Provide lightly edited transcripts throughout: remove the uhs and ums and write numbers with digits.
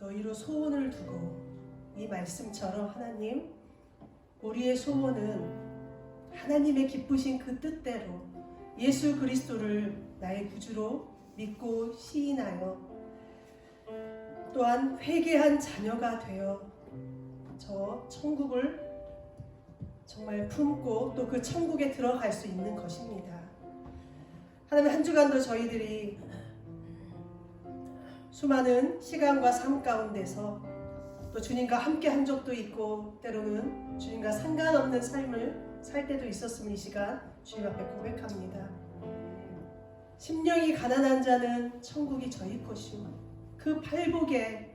너희로 소원을 두고, 이 말씀처럼 하나님, 우리의 소원은 하나님의 기쁘신 그 뜻대로 예수 그리스도를 나의 구주로 믿고 시인하여 또한 회개한 자녀가 되어 저 천국을 정말 품고 또 그 천국에 들어갈 수 있는 것입니다. 하나님, 한 주간도 저희들이 수많은 시간과 삶 가운데서 또 주님과 함께 한 적도 있고 때로는 주님과 상관없는 삶을 살 때도 있었음을 이 시간 주님 앞에 고백합니다. 심령이 가난한 자는 천국이 저희 것이요, 그 팔복에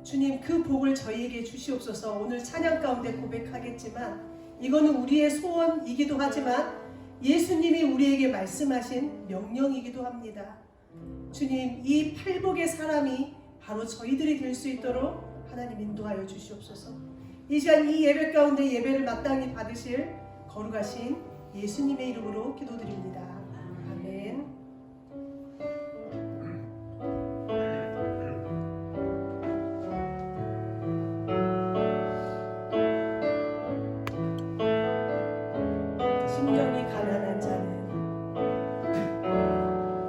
주님 그 복을 저희에게 주시옵소서. 오늘 찬양 가운데 고백하겠지만 이거는 우리의 소원이기도 하지만 예수님이 우리에게 말씀하신 명령이기도 합니다. 주님, 이 팔복의 사람이 바로 저희들이 될 수 있도록 하나님 인도하여 주시옵소서. 이 시간 이 예배 가운데 예배를 마땅히 받으실 거룩하신 예수님의 이름으로 기도드립니다. 아멘.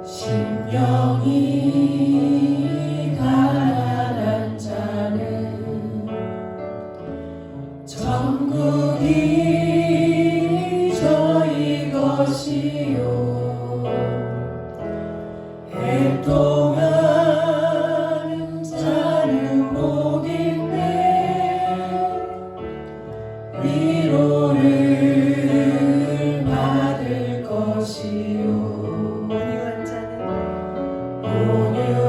심령이 가난한 자는 천국이 저희 것이요, 애통하는 자는 복인데 위로를 받을 것이요, 온유한 자는 온유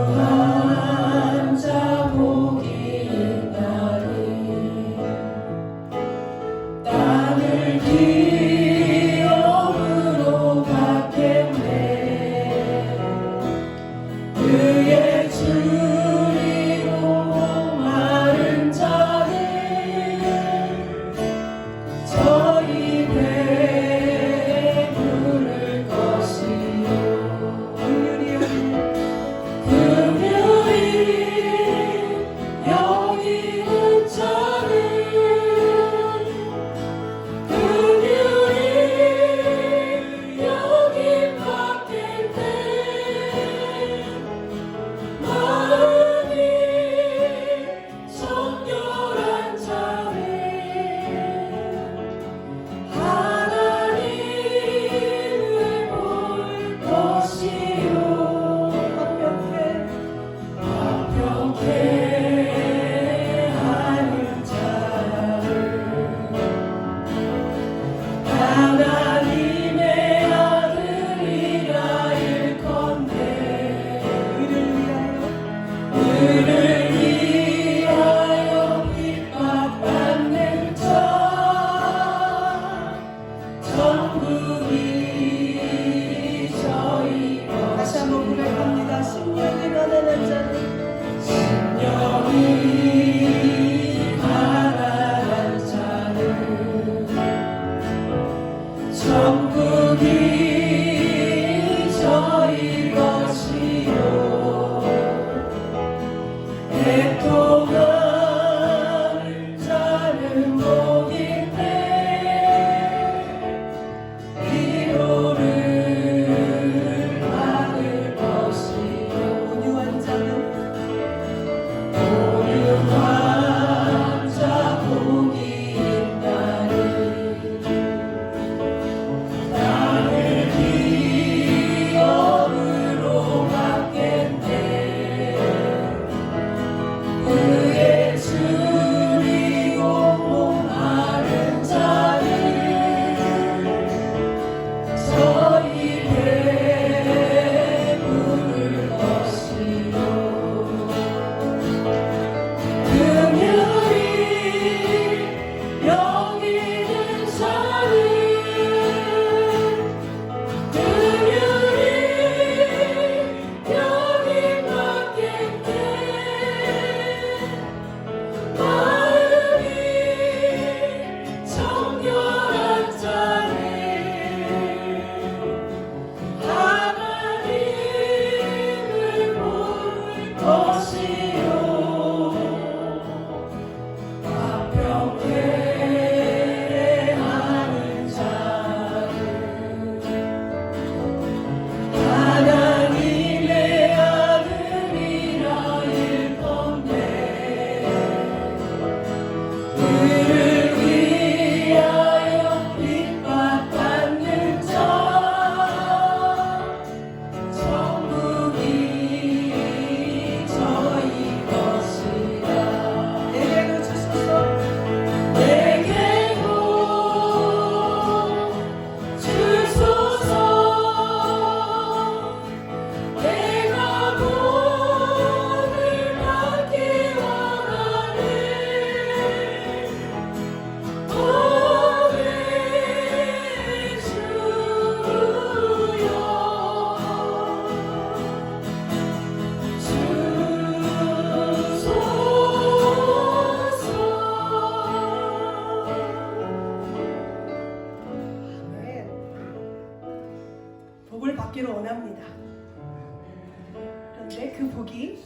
그 복이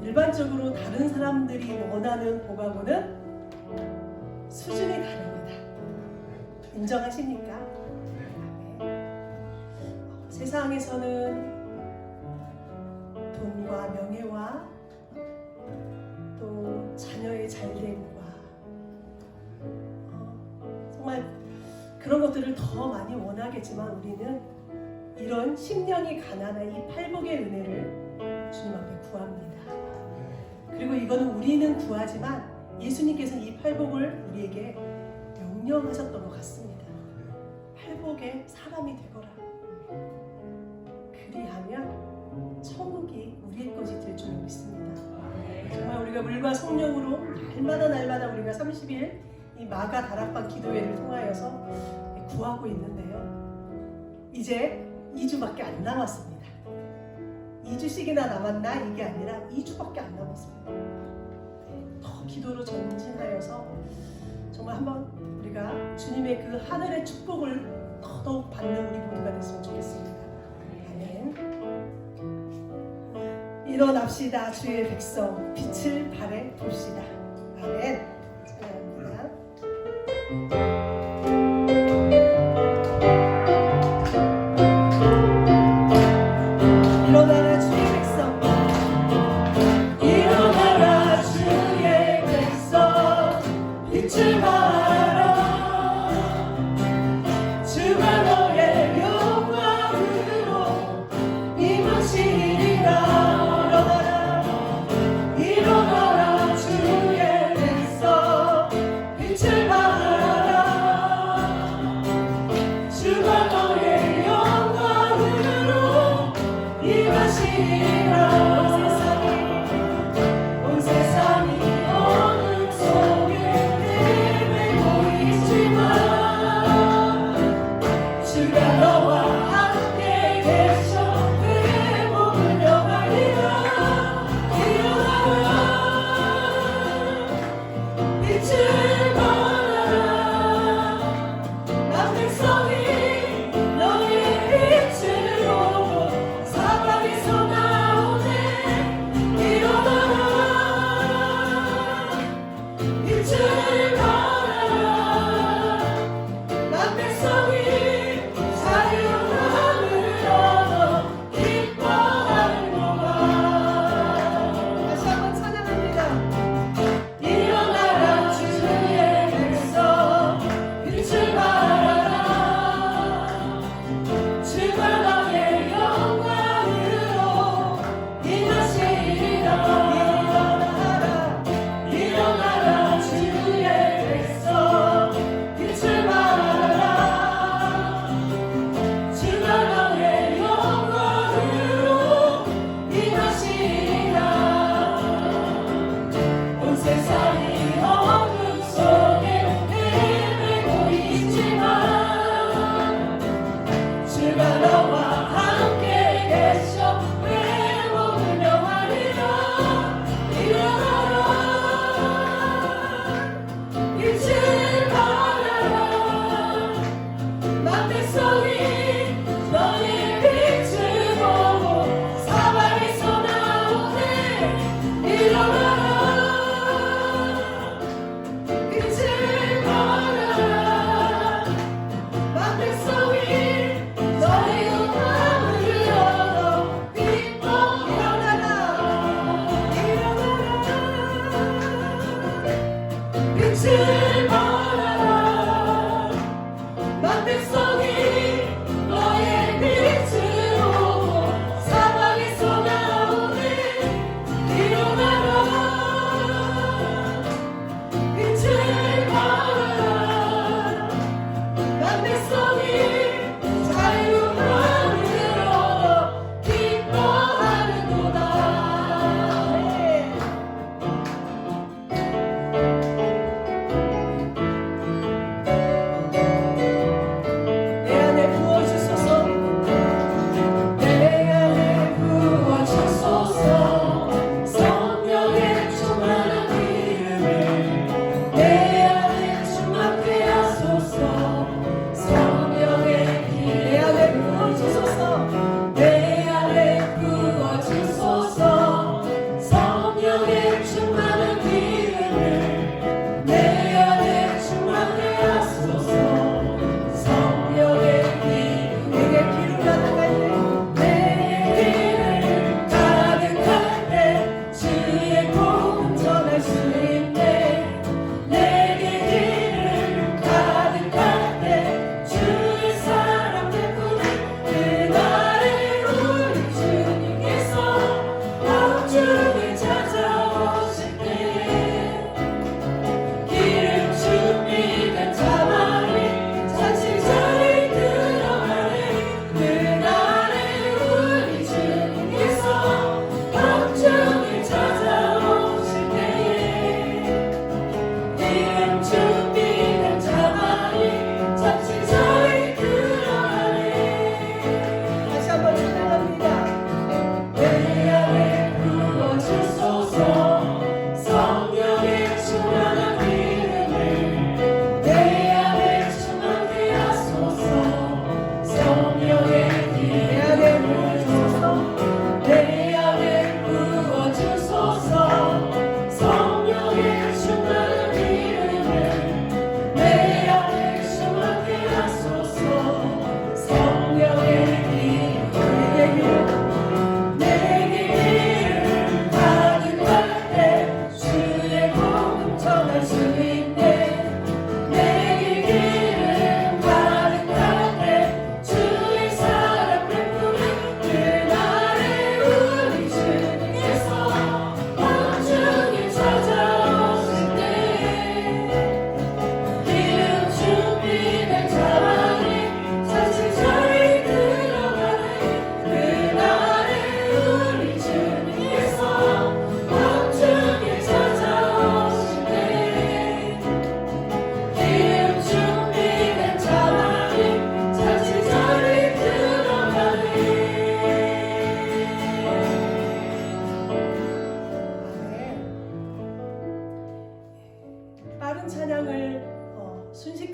일반적으로 다른 사람들이 원하는 복하고는 수준이 다릅니다. 인정하십니까? 세상에서는 돈과 명예와 또 자녀의 잘됨과 정말 그런 것들을 더 많이 원하겠지만 우리는 이런 심령이 가난한 이 팔복의 은혜를 주님 앞에 구합니다. 그리고 이거는 우리는 구하지만 예수님께서는 이 팔복을 우리에게 명령하셨던 것 같습니다. 팔복의 사람이 되거라. 그리하면 천국이 우리의 것이 될 줄 믿습니다. 정말 우리가 물과 성령으로 날마다 우리가 30일 이 마가 다락방 기도회를 통하여서 구하고 있는데요. 이제 2주밖에 안 남았습니다. 2주씩이나 남았나? 이게 아니라 2주밖에 안 남았습니다. 더 기도로 전진하여서 정말 한번 우리가 주님의 그 하늘의 축복을 더더욱 받는 우리 모두가 됐으면 좋겠습니다. 아멘. 일어납시다 주의 백성 빛을 발해 봅시다. 아멘. 찬양합니다. 일어나라 주의 백성 일어나라 주의 백성 빛을 발하라 주가 너의 영광으로 임하시리라 일어나라 주의 백성 빛을 발하라 주가 너의 영광으로 임하시리라 온 세상이 어둠 속에 헤매고 있지만 주가 너와 함께 계셔 회복을 명하리라 일어나라 빛을 발하라 난 백성이 너의 빛을 보고 사방에서 나오는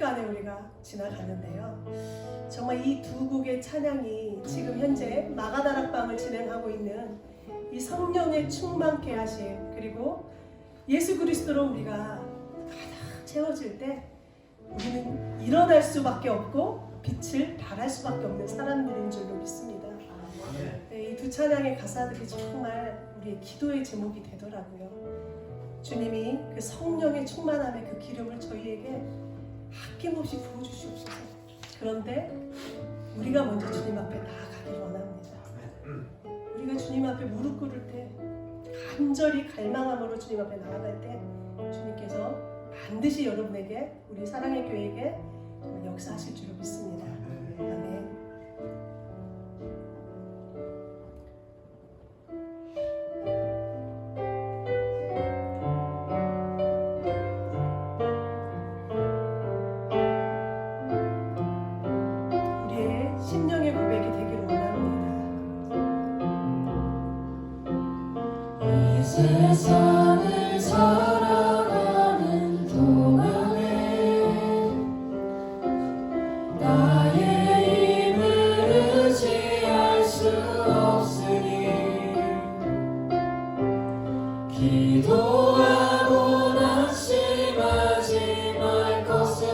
순식간에 우리가 지나갔는데요. 정말 이 두 곡의 찬양이 지금 현재 마가다락방을 진행하고 있는 이 성령의 충만케 하심, 그리고 예수 그리스도로 우리가 가득 채워질 때 우리는 일어날 수밖에 없고 빛을 발할 수밖에 없는 사람들인 줄로 믿습니다. 네, 이 두 찬양의 가사들이 정말 우리의 기도의 제목이 되더라고요. 주님이 그 성령의 충만함의 그 기름을 저희에게 아낌없이 부어주시옵소서. 그런데 우리가 먼저 주님 앞에 나아가길 원합니다. 우리가 주님 앞에 무릎 꿇을 때, 간절히 갈망함으로 주님 앞에 나아갈 때 주님께서 반드시 여러분에게, 우리 사랑의 교회에게 역사하실 줄로 믿습니다. 아멘. 우리의 심령의 고백이 되기를 원합니다. 이 세상을 살아가는 동안에 나의 힘을 의지할 수 없으니 기도하고 낙심하지 말 것을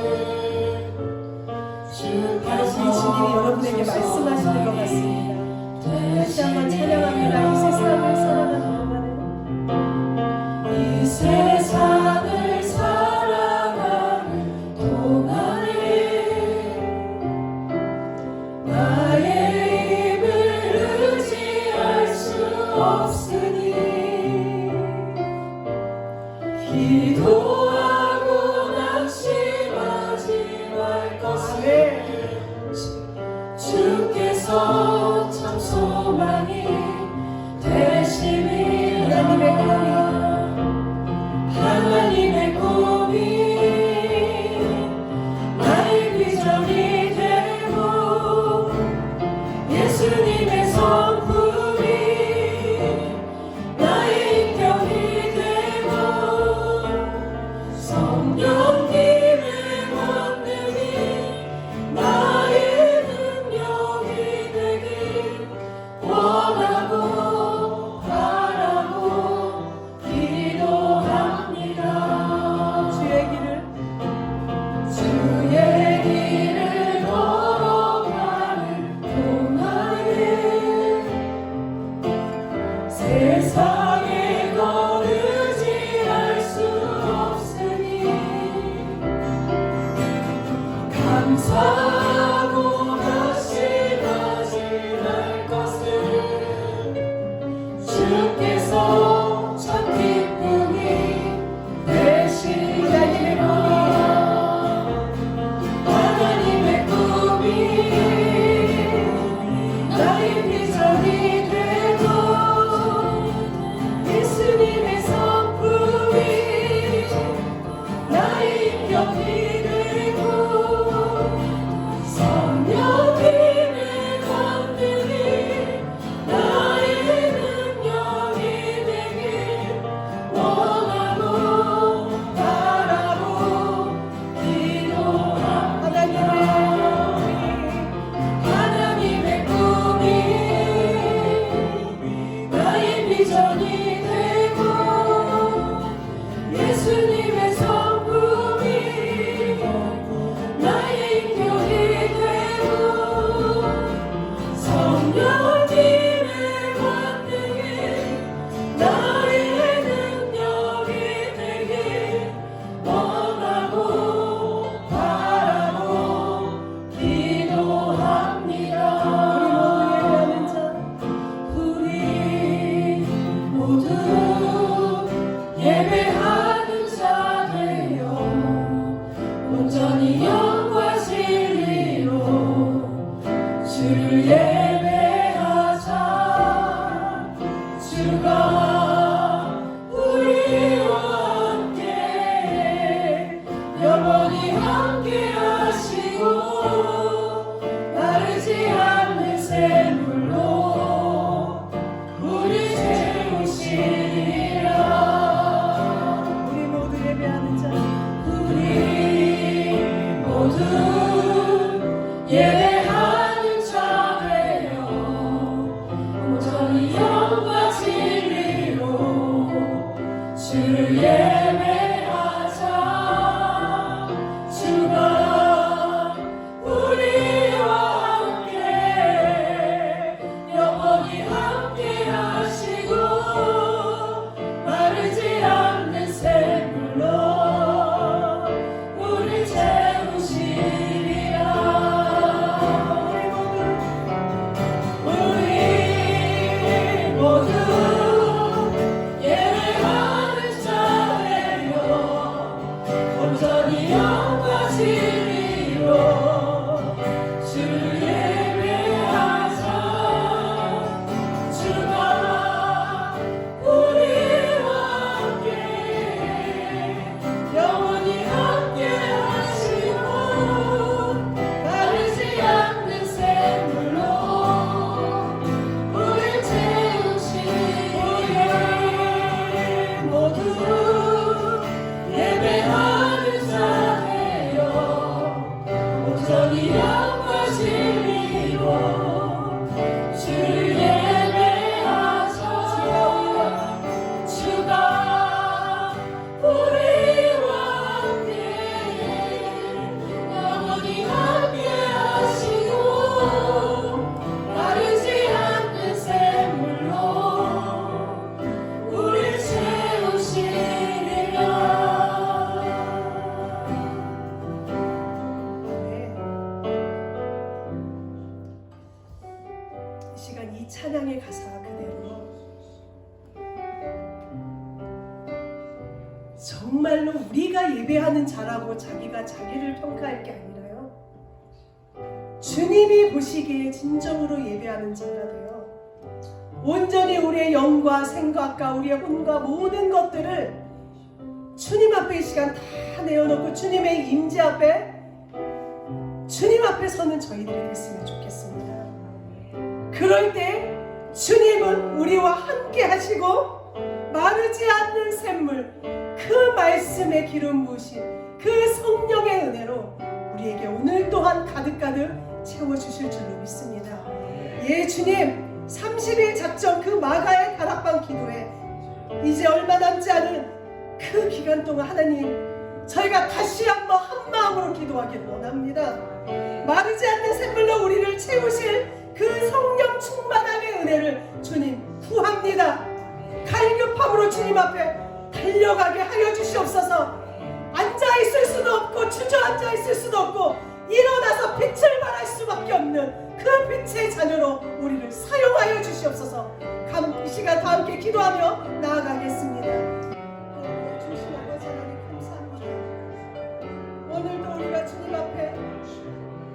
다시 주님이 여러분에게 말씀하시는 것 같습니다. 다시 한번 찬양합니다. 이 세상을 살아가는 동안에, 이 세상을 살아가는 동안에 나의 힘을 의지할 수 없으니 기도하고 낙심하지 말 것을 주께서 참 소망이 되심이라. 하나님의 꿈이 나의 비전이 되고 예수님의 성품이 나의 인격이 되고 성령님의 권능이 나의 능력이 되길 원하고 바라고 기도합니다. 주의 길을 걸어가는 동안에 세상에 더 의지할 수 없으니 감사하고 낙심하지 말 것을 주께서 참 기쁨이 되시니 하나님의 꿈이 나의 비전이 되고 예수님의 성품이 나의 인격이 되고 성령님의 권능이 나의 능력이 되길 원하고 바라고 기도합니다. 하나님의 꿈이 나의 비전이 되고 예수님의 성품이 나의 인격이 되고 성령님의 권능이 나의 능력이 되길 원하고 바라고 기도합니다. 우리 모두 예배하는 자 되어 온전히 영과 진리로 주를 예배하자. 주가 우리와 함께 영원히 함께 하시고 마르지 않는 샘물로 우리 채우시리라. 우리 모두 예배하는 자, 우리 모두 정말로 우리가 예배하는 자라고 자기가 자기를 평가할 게 아니라요, 주님이 보시기에 진정으로 예배하는 자가 되어 온전히 우리의 영과 생각과 우리의 혼과 모든 것들을 주님 앞에 이 시간 다 내어놓고 주님의 임재 앞에, 주님 앞에 서는 저희들이 됐으면 좋겠습니다. 그럴 때 주님은 우리와 함께 하시고 마르지 않는 샘물, 그 말씀의 기름 부으심, 그 성령의 은혜로 우리에게 오늘 또한 가득가득 채워주실 줄로 믿습니다. 예, 주님, 30일 작전 그 마가의 다락방 기도에 이제 얼마 남지 않은 그 기간 동안 하나님, 저희가 다시 한번 한 마음으로 기도하길 원합니다. 마르지 않는 샘물로 우리를 채우실 그 성령 충만함의 은혜를 주님 구합니다. 갈급함으로 주님 앞에 달려가게 하여 주시옵소서. 앉아있을 수도 없고 주저앉아 있을 수도 없고 일어나서 빛을 발할 수밖에 없는 그 빛의 자녀로 우리를 사용하여 주시옵소서. 이 시간 다 함께 기도하며 나아가겠습니다. 주신 아버지 하나님 감사합니다. 오늘도 우리가 주님 앞에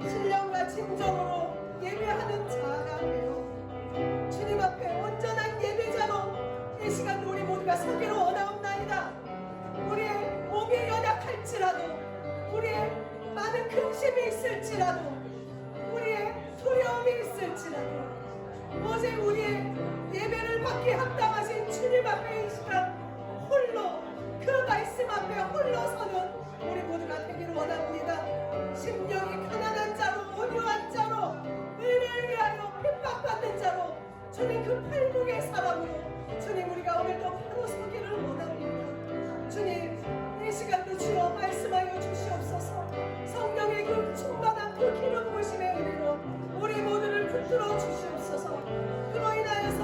신령과 진정으로 예배하는 자가 되어 주님 앞에 온전한 예배자로 이 시간도 우리 모두가 서기를 원하옵나이다. 우리의 몸이 연약할지라도, 우리의 많은 근심이 있을지라도, 우리의 두려움이 있을지라도, 오직 우리의 예배를 받기에 합당하신 주님 앞에 이 시간 홀로, 그 말씀 앞에 홀로 서는 우리 모두가 되기를 원합니다. 심령이 가난한 자로, 온유한 자로, 의를 위하여 핍박받는 자로, 주님 그 팔복의 사람으로 주님 우리가 오늘도 바로 서기를 원합니다. 주님, 이 시간도 주여 말씀하여 주시옵소서. 성령의 그 충만한 그 기름 부으심의 은혜로 우리 모두를 붙들어 주시옵소서. 그로 인하여서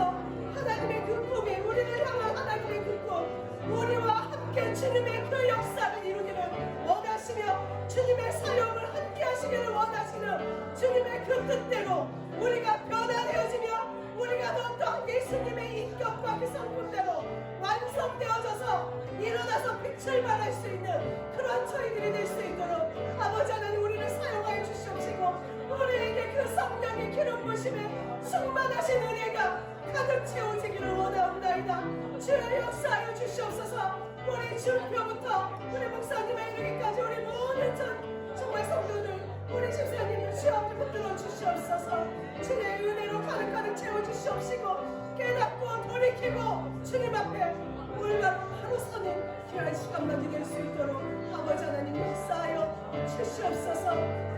하나님의 그 꿈이, 우리를 향한 하나님의 그 꿈, 우리와 함께 주님의 그 역사를 이루기를 원하시며 주님의 사역을 함께 하시기를 원하시는 주님의 그 뜻대로 우리가 변화되어지며 우리가 더더 예수님의 인격과 그 성품대로 완성되어져서 일어나서 빛을 발할 수 있는 그런 저희들이 될 수 있도록 아버지 하나님 우리를 사용하여 주시옵시고, 우리에게 그 성령의 기름 부으심에 충만하신 은혜가 가득 채워지기를 원하옵나이다. 주의 역사하여 주시옵소서. 우리 준표부터 우리 목사님에 이르기까지 우리 모든 정말 성도들, 우리 집사님을 주 앞에 붙들어 주시옵소서. 주의 은혜로 가득가득 채워주시옵시고 깨닫고 돌이키고 주님 앞에 올바로 바로 서는 귀한 시간만이 될 수 있도록 아버지 하나님 역사하여 주시옵소서.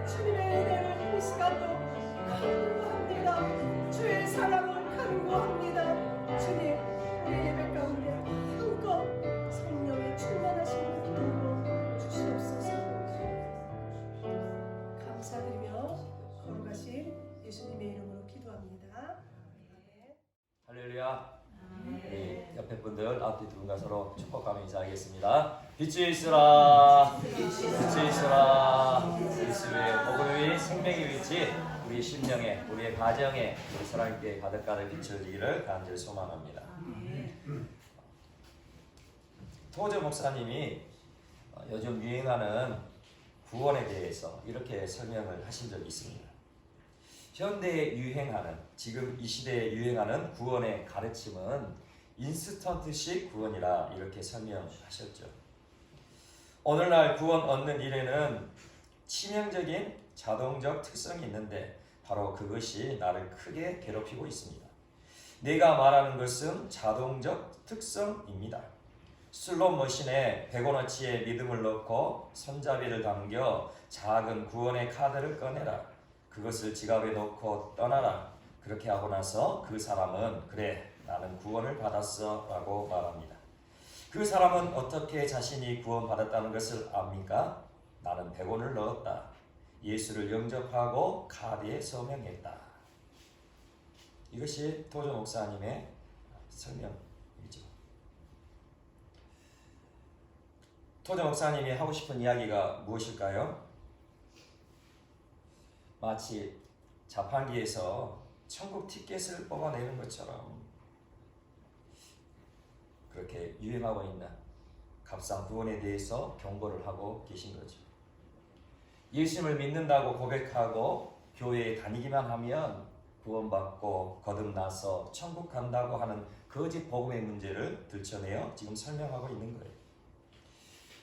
주님의 은혜를 이 시간도 간구합니다. 주의 사랑을 간구합니다. 주님, 우리 예배 가운데 한껏 성령의 충만하신 기도로 주시옵소서. 감사드리며 거룩하신 예수님의 이름으로 기도합니다. 할렐루야. 우리 옆에 분들 앞뒤 두 분과 서로 축복하며 인사하겠습니다. 빛이 있으라, 빛이 있으라. 예수의 복음의 위, 생명의 위치, 우리 심령에, 우리의 가정에, 우리 사랑교회 가득가득 비춰지기를 간절히 소망합니다. 토저 목사님이 요즘 유행하는 구원에 대해서 이렇게 설명을 하신 적이 있습니다. 현대에 유행하는, 지금 이 시대에 유행하는 구원의 가르침은 인스턴트식 구원이라 이렇게 설명하셨죠. 오늘날 구원 얻는 일에는 치명적인 자동적 특성이 있는데 바로 그것이 나를 크게 괴롭히고 있습니다. 내가 말하는 것은 자동적 특성입니다. 슬롯머신에 100원어치의 믿음을 넣고 손잡이를 당겨 작은 구원의 카드를 꺼내라. 그것을 지갑에 넣고 떠나라. 그렇게 하고 나서 그 사람은 그래, 나는 구원을 받았어 라고 말합니다. 그 사람은 어떻게 자신이 구원받았다는 것을 압니까? 나는 100원을 넣었다. 예수를 영접하고 카드에 서명했다. 이것이 토저 목사님의 설명이죠. 토저 목사님이 하고 싶은 이야기가 무엇일까요? 마치 자판기에서 천국 티켓을 뽑아내는 것처럼 그렇게 유행하고 있는 값싼 구원에 대해서 경고를 하고 계신 거죠. 예수님을 믿는다고 고백하고 교회에 다니기만 하면 구원받고 거듭나서 천국 간다고 하는 거짓 복음의 문제를 들춰내어 지금 설명하고 있는 거예요.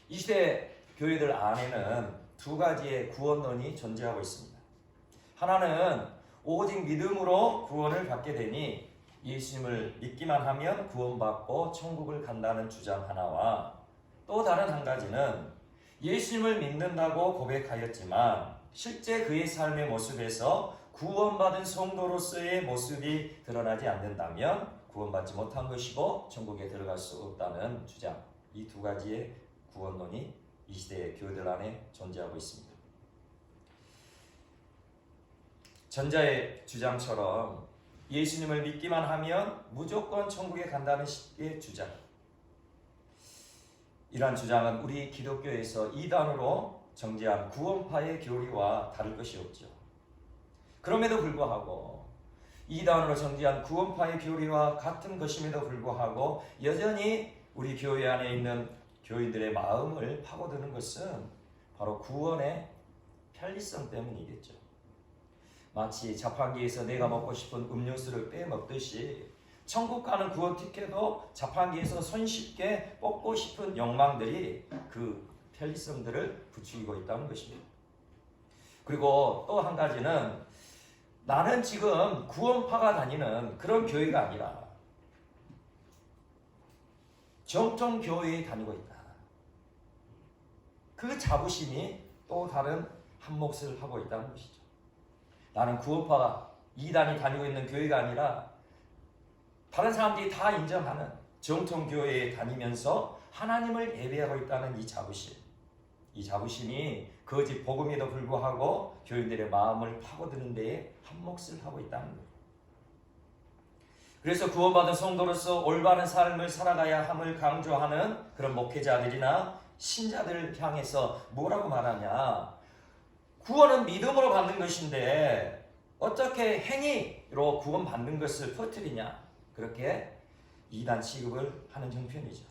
이 시대 교회들 안에는 두 가지의 구원론이 존재하고 있습니다. 하나는 오직 믿음으로 구원을 받게 되니 예수님을 믿기만 하면 구원받고 천국을 간다는 주장 하나와, 또 다른 한 가지는 예수님을 믿는다고 고백하였지만 실제 그의 삶의 모습에서 구원받은 성도로서의 모습이 드러나지 않는다면 구원받지 못한 것이고 천국에 들어갈 수 없다는 주장, 이 두 가지의 구원론이 이 시대의 교회들 안에 존재하고 있습니다. 전자의 주장처럼 예수님을 믿기만 하면 무조건 천국에 간다는 식의 주장, 이러한 주장은 우리 기독교에서 이단으로 정죄한 구원파의 교리와 다를 것이 없죠. 그럼에도 불구하고 이단으로 정죄한 구원파의 교리와 같은 것임에도 불구하고 여전히 우리 교회 안에 있는 교인들의 마음을 파고드는 것은 바로 구원의 편리성 때문이겠죠. 마치 자판기에서 내가 먹고 싶은 음료수를 빼먹듯이 천국 가는 구원 티켓도 자판기에서 손쉽게 뽑고 싶은 욕망들이 그 편리성들을 부추기고 있다는 것입니다. 그리고 또 한 가지는 나는 지금 구원파가 다니는 그런 교회가 아니라 정통 교회에 다니고 있다. 그 자부심이 또 다른 한 몫을 하고 있다는 것이죠. 나는 구원파가 이단이 다니고 있는 교회가 아니라 다른 사람들이 다 인정하는 정통 교회에 다니면서 하나님을 예배하고 있다는 이 자부심, 이 자부심이 거짓 복음에도 불구하고 교인들의 마음을 파고드는 데에 한 몫을 하고 있다는 거예요. 그래서 구원받은 성도로서 올바른 삶을 살아가야 함을 강조하는 그런 목회자들이나 신자들을 향해서 뭐라고 말하냐, 구원은 믿음으로 받는 것인데 어떻게 행위로 구원받는 것을 퍼뜨리냐, 그렇게 이단 취급을 하는 형편이죠.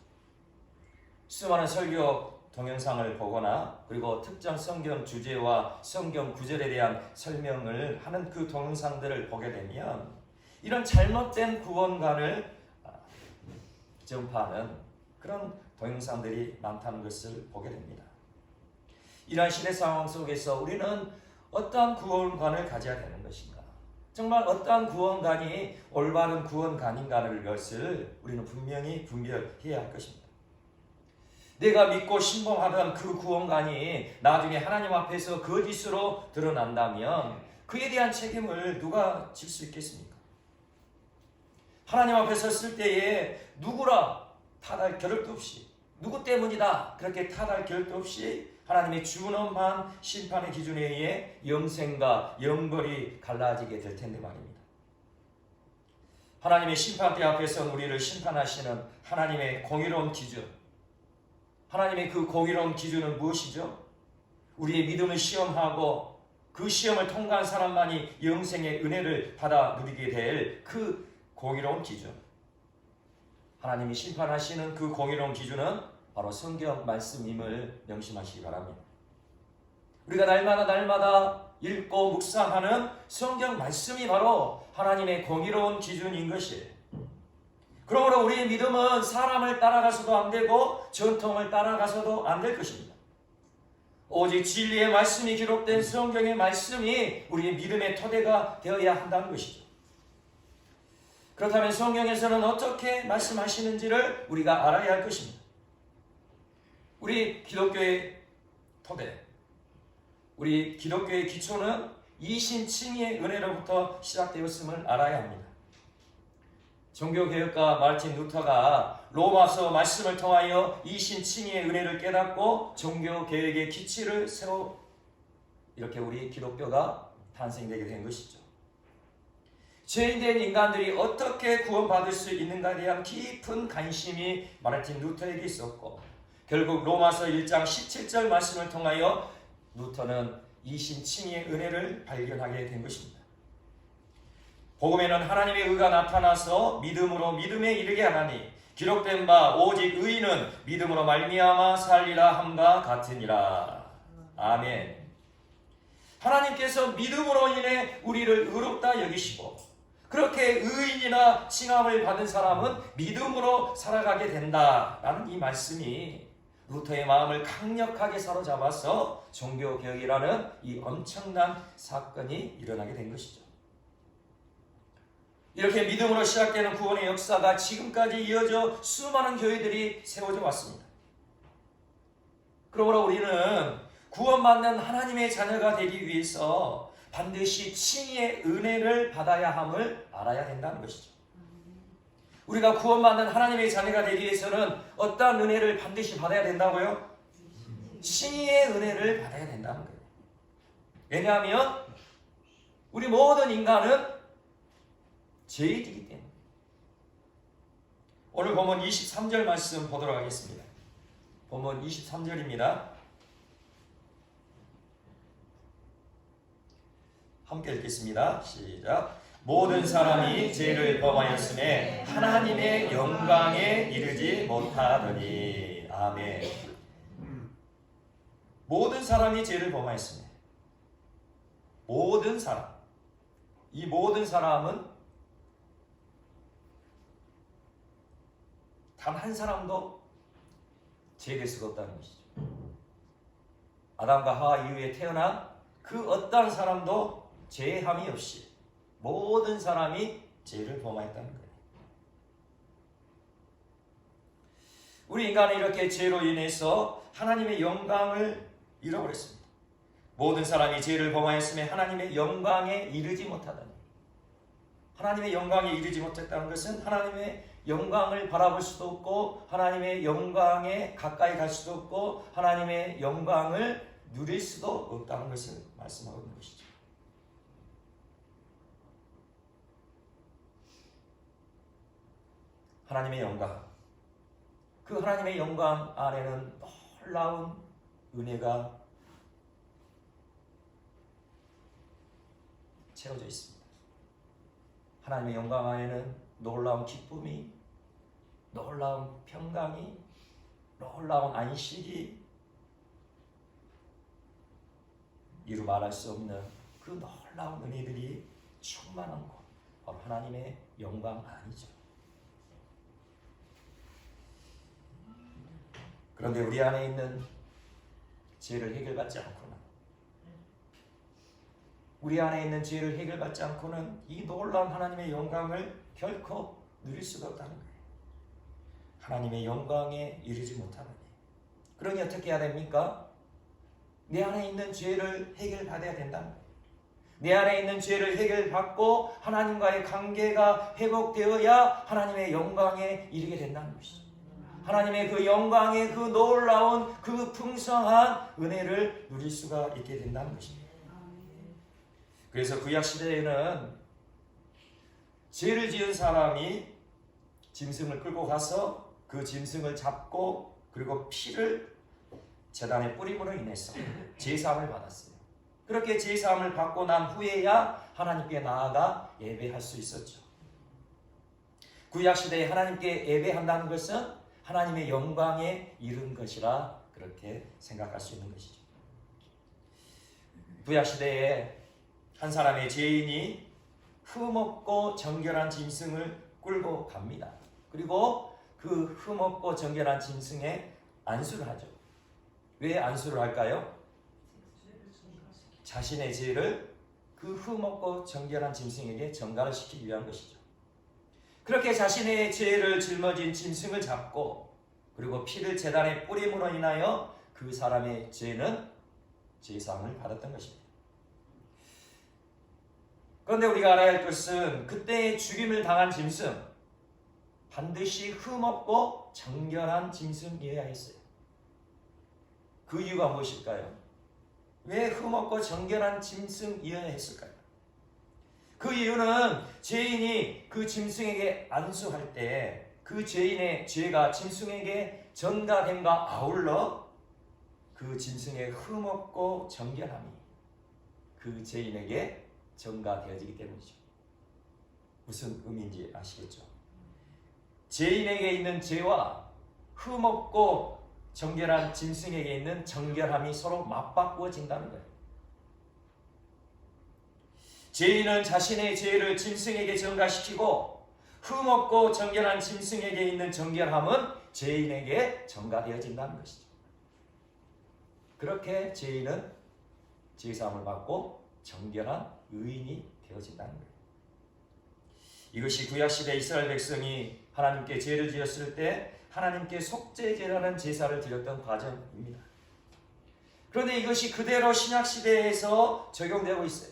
수많은 설교 동영상을 보거나 그리고 특정 성경 주제와 성경 구절에 대한 설명을 하는 그 동영상들을 보게 되면 이런 잘못된 구원관을 전파하는 그런 동영상들이 많다는 것을 보게 됩니다. 이러한 시대 상황 속에서 우리는 어떠한 구원관을 가져야 되는 것인가? 정말 어떠한 구원관이 올바른 구원관인가를 것을 우리는 분명히 분별해야 할 것입니다. 내가 믿고 신봉하던 그 구원관이 나중에 하나님 앞에서 거짓으로 드러난다면 그에 대한 책임을 누가 질 수 있겠습니까? 하나님 앞에 섰을 때에 누구라 탓할 겨를도 없이, 누구 때문이다 그렇게 탓할 겨를도 없이 하나님의 준엄한 심판의 기준에 의해 영생과 영벌이 갈라지게 될 텐데 말입니다. 하나님의 심판대 앞에서 우리를 심판하시는 하나님의 공의로운 기준, 하나님의 그 공의로운 기준은 무엇이죠? 우리의 믿음을 시험하고 그 시험을 통과한 사람만이 영생의 은혜를 받아 누리게 될 그 공의로운 기준, 하나님이 심판하시는 그 공의로운 기준은 바로 성경 말씀임을 명심하시기 바랍니다. 우리가 날마다 읽고 묵상하는 성경 말씀이 바로 하나님의 공의로운 기준인 것이에요. 그러므로 우리의 믿음은 사람을 따라가서도 안 되고 전통을 따라가서도 안 될 것입니다. 오직 진리의 말씀이 기록된 성경의 말씀이 우리의 믿음의 토대가 되어야 한다는 것이죠. 그렇다면 성경에서는 어떻게 말씀하시는지를 우리가 알아야 할 것입니다. 우리 기독교의 토대, 우리 기독교의 기초는 이신칭의의 은혜로부터 시작되었음을 알아야 합니다. 종교개혁가 마르틴 루터가 로마서 말씀을 통하여 이신칭의의 은혜를 깨닫고 종교개혁의 기치를 세워 이렇게 우리 기독교가 탄생되게 된 것이죠. 죄인된 인간들이 어떻게 구원받을 수 있는가에 대한 깊은 관심이 마르틴 루터에게 있었고 결국 로마서 1장 17절 말씀을 통하여 루터는 이신칭의의 은혜를 발견하게 된 것입니다. 복음에는 하나님의 의가 나타나서 믿음으로 믿음에 이르게 하나니 기록된 바 오직 의인은 믿음으로 말미암아 살리라 함과 같으니라. 아멘. 하나님께서 믿음으로 인해 우리를 의롭다 여기시고 그렇게 의인이나 칭함을 받은 사람은 믿음으로 살아가게 된다라는 이 말씀이 루터의 마음을 강력하게 사로잡아서 종교개혁이라는 이 엄청난 사건이 일어나게 된 것이죠. 이렇게 믿음으로 시작되는 구원의 역사가 지금까지 이어져 수많은 교회들이 세워져 왔습니다. 그러므로 우리는 구원받는 하나님의 자녀가 되기 위해서 반드시 칭의의 은혜를 받아야 함을 알아야 된다는 것이죠. 우리가 구원받는 하나님의 자녀가 되기 위해서는 어떠한 은혜를 반드시 받아야 된다고요? 칭의의 은혜를 받아야 된다는 거예요. 왜냐하면 우리 모든 인간은 죄인이기 때문에. 오늘 본문 23절 말씀 보도록 하겠습니다. 본문 23절입니다. 함께 읽겠습니다. 시작. 모든 사람이 죄를 범하였음에 하나님의 영광에 이르지 못하더니. 아멘. 모든 사람이 죄를 범하였음에. 모든 사람. 이 모든 사람은 단 한 사람도 죄될 수가 없다는 것이죠. 아담과 하와 이후에 태어난 그 어떠한 사람도 죄함이 없이 모든 사람이 죄를 범하였다는 거예요. 우리 인간은 이렇게 죄로 인해서 하나님의 영광을 잃어버렸습니다. 모든 사람이 죄를 범하였음에 하나님의 영광에 이르지 못하다니. 하나님의 영광에 이르지 못했다는 것은 하나님의 영광을 바라볼 수도 없고 하나님의 영광에 가까이 갈 수도 없고 하나님의 영광을 누릴 수도 없다는 것을 말씀하고 있는 것이죠. 하나님의 영광, 그 하나님의 영광 안에는 놀라운 은혜가 채워져 있습니다. 하나님의 영광 안에는 놀라운 기쁨이, 놀라운 평강이, 놀라운 안식이, 이루 말할 수 없는 그 놀라운 은혜들이 충만한 곳, 바로 하나님의 영광 안이죠. 그런데 우리 안에 있는 죄를 해결받지 않고는, 우리 안에 있는 죄를 해결받지 않고는 이 놀라운 하나님의 영광을 결코 누릴 수가 없다는 거예요. 하나님의 영광에 이르지 못하느니. 그러니 어떻게 해야 됩니까? 내 안에 있는 죄를 해결받아야 된다는 거예요. 내 안에 있는 죄를 해결받고 하나님과의 관계가 회복되어야 하나님의 영광에 이르게 된다는 것이죠. 하나님의 그 영광의 그 놀라운 그 풍성한 은혜를 누릴 수가 있게 된다는 것입니다. 그래서 구약시대에는 죄를 지은 사람이 짐승을 끌고 가서 그 짐승을 잡고 그리고 피를 제단에 뿌림으로 인해서 제사함을 받았어요. 그렇게 제사함을 받고 난 후에야 하나님께 나아가 예배할 수 있었죠. 구약시대에 하나님께 예배한다는 것은 하나님의 영광에 이른 것이라 그렇게 생각할 수 있는 것이죠. 구약시대에 한 사람의 죄인이 흠없고 정결한 짐승을 끌고 갑니다. 그리고 그 흠없고 정결한 짐승에 안수를 하죠. 왜 안수를 할까요? 자신의 죄를 그 흠없고 정결한 짐승에게 전가를 시키기 위한 것이죠. 그렇게 자신의 죄를 짊어진 짐승을 잡고 그리고 피를 제단에 뿌림으로 인하여 그 사람의 죄는 제사함을 받았던 것입니다. 그런데 우리가 알아야 할 것은 그때 죽임을 당한 짐승 반드시 흠없고 정결한 짐승이어야 했어요. 그 이유가 무엇일까요? 왜 흠없고 정결한 짐승이어야 했을까요? 그 이유는 죄인이 그 짐승에게 안수할 때 그 죄인의 죄가 짐승에게 전가됨과 아울러 그 짐승의 흠없고 정결함이 그 죄인에게 전가되어지기 때문이죠. 무슨 의미인지 아시겠죠? 죄인에게 있는 죄와 흠없고 정결한 짐승에게 있는 정결함이 서로 맞바꾸어진다는 거예요. 죄인은 자신의 죄를 짐승에게 전가시키고 흠없고 정결한 짐승에게 있는 정결함은 죄인에게 전가되어진다는 것이죠. 그렇게 죄인은 죄사함을 받고 정결한 의인이 되어진다는 거예요. 이것이 구약시대 이스라엘 백성이 하나님께 죄를 지었을 때 하나님께 속죄제라는 제사를 드렸던 과정입니다. 그런데 이것이 그대로 신약시대에서 적용되고 있어요.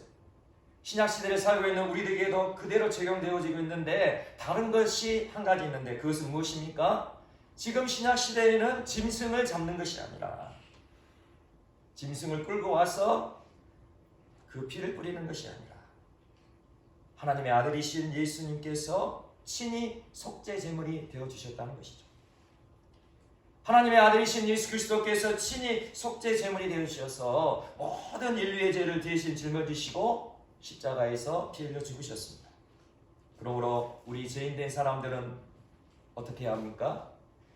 신약시대를 살고 있는 우리들에게도 그대로 적용되어지고 있는데 다른 것이 한 가지 있는데 그것은 무엇입니까? 지금 신약시대에는 짐승을 잡는 것이 아니라 짐승을 끌고 와서 그 피를 뿌리는 것이 아니라 하나님의 아들이신 예수님께서 친히 속죄제물이 되어주셨다는 것이죠. 하나님의 아들이신 예수 그리스도께서 친히 속죄제물이 되어주셔서 모든 인류의 죄를 대신 짊어지시고 십자가에서 피 흘려 죽으셨습니다. 그러므로 우리 죄인된 사람들은 어떻게 해야 합니까?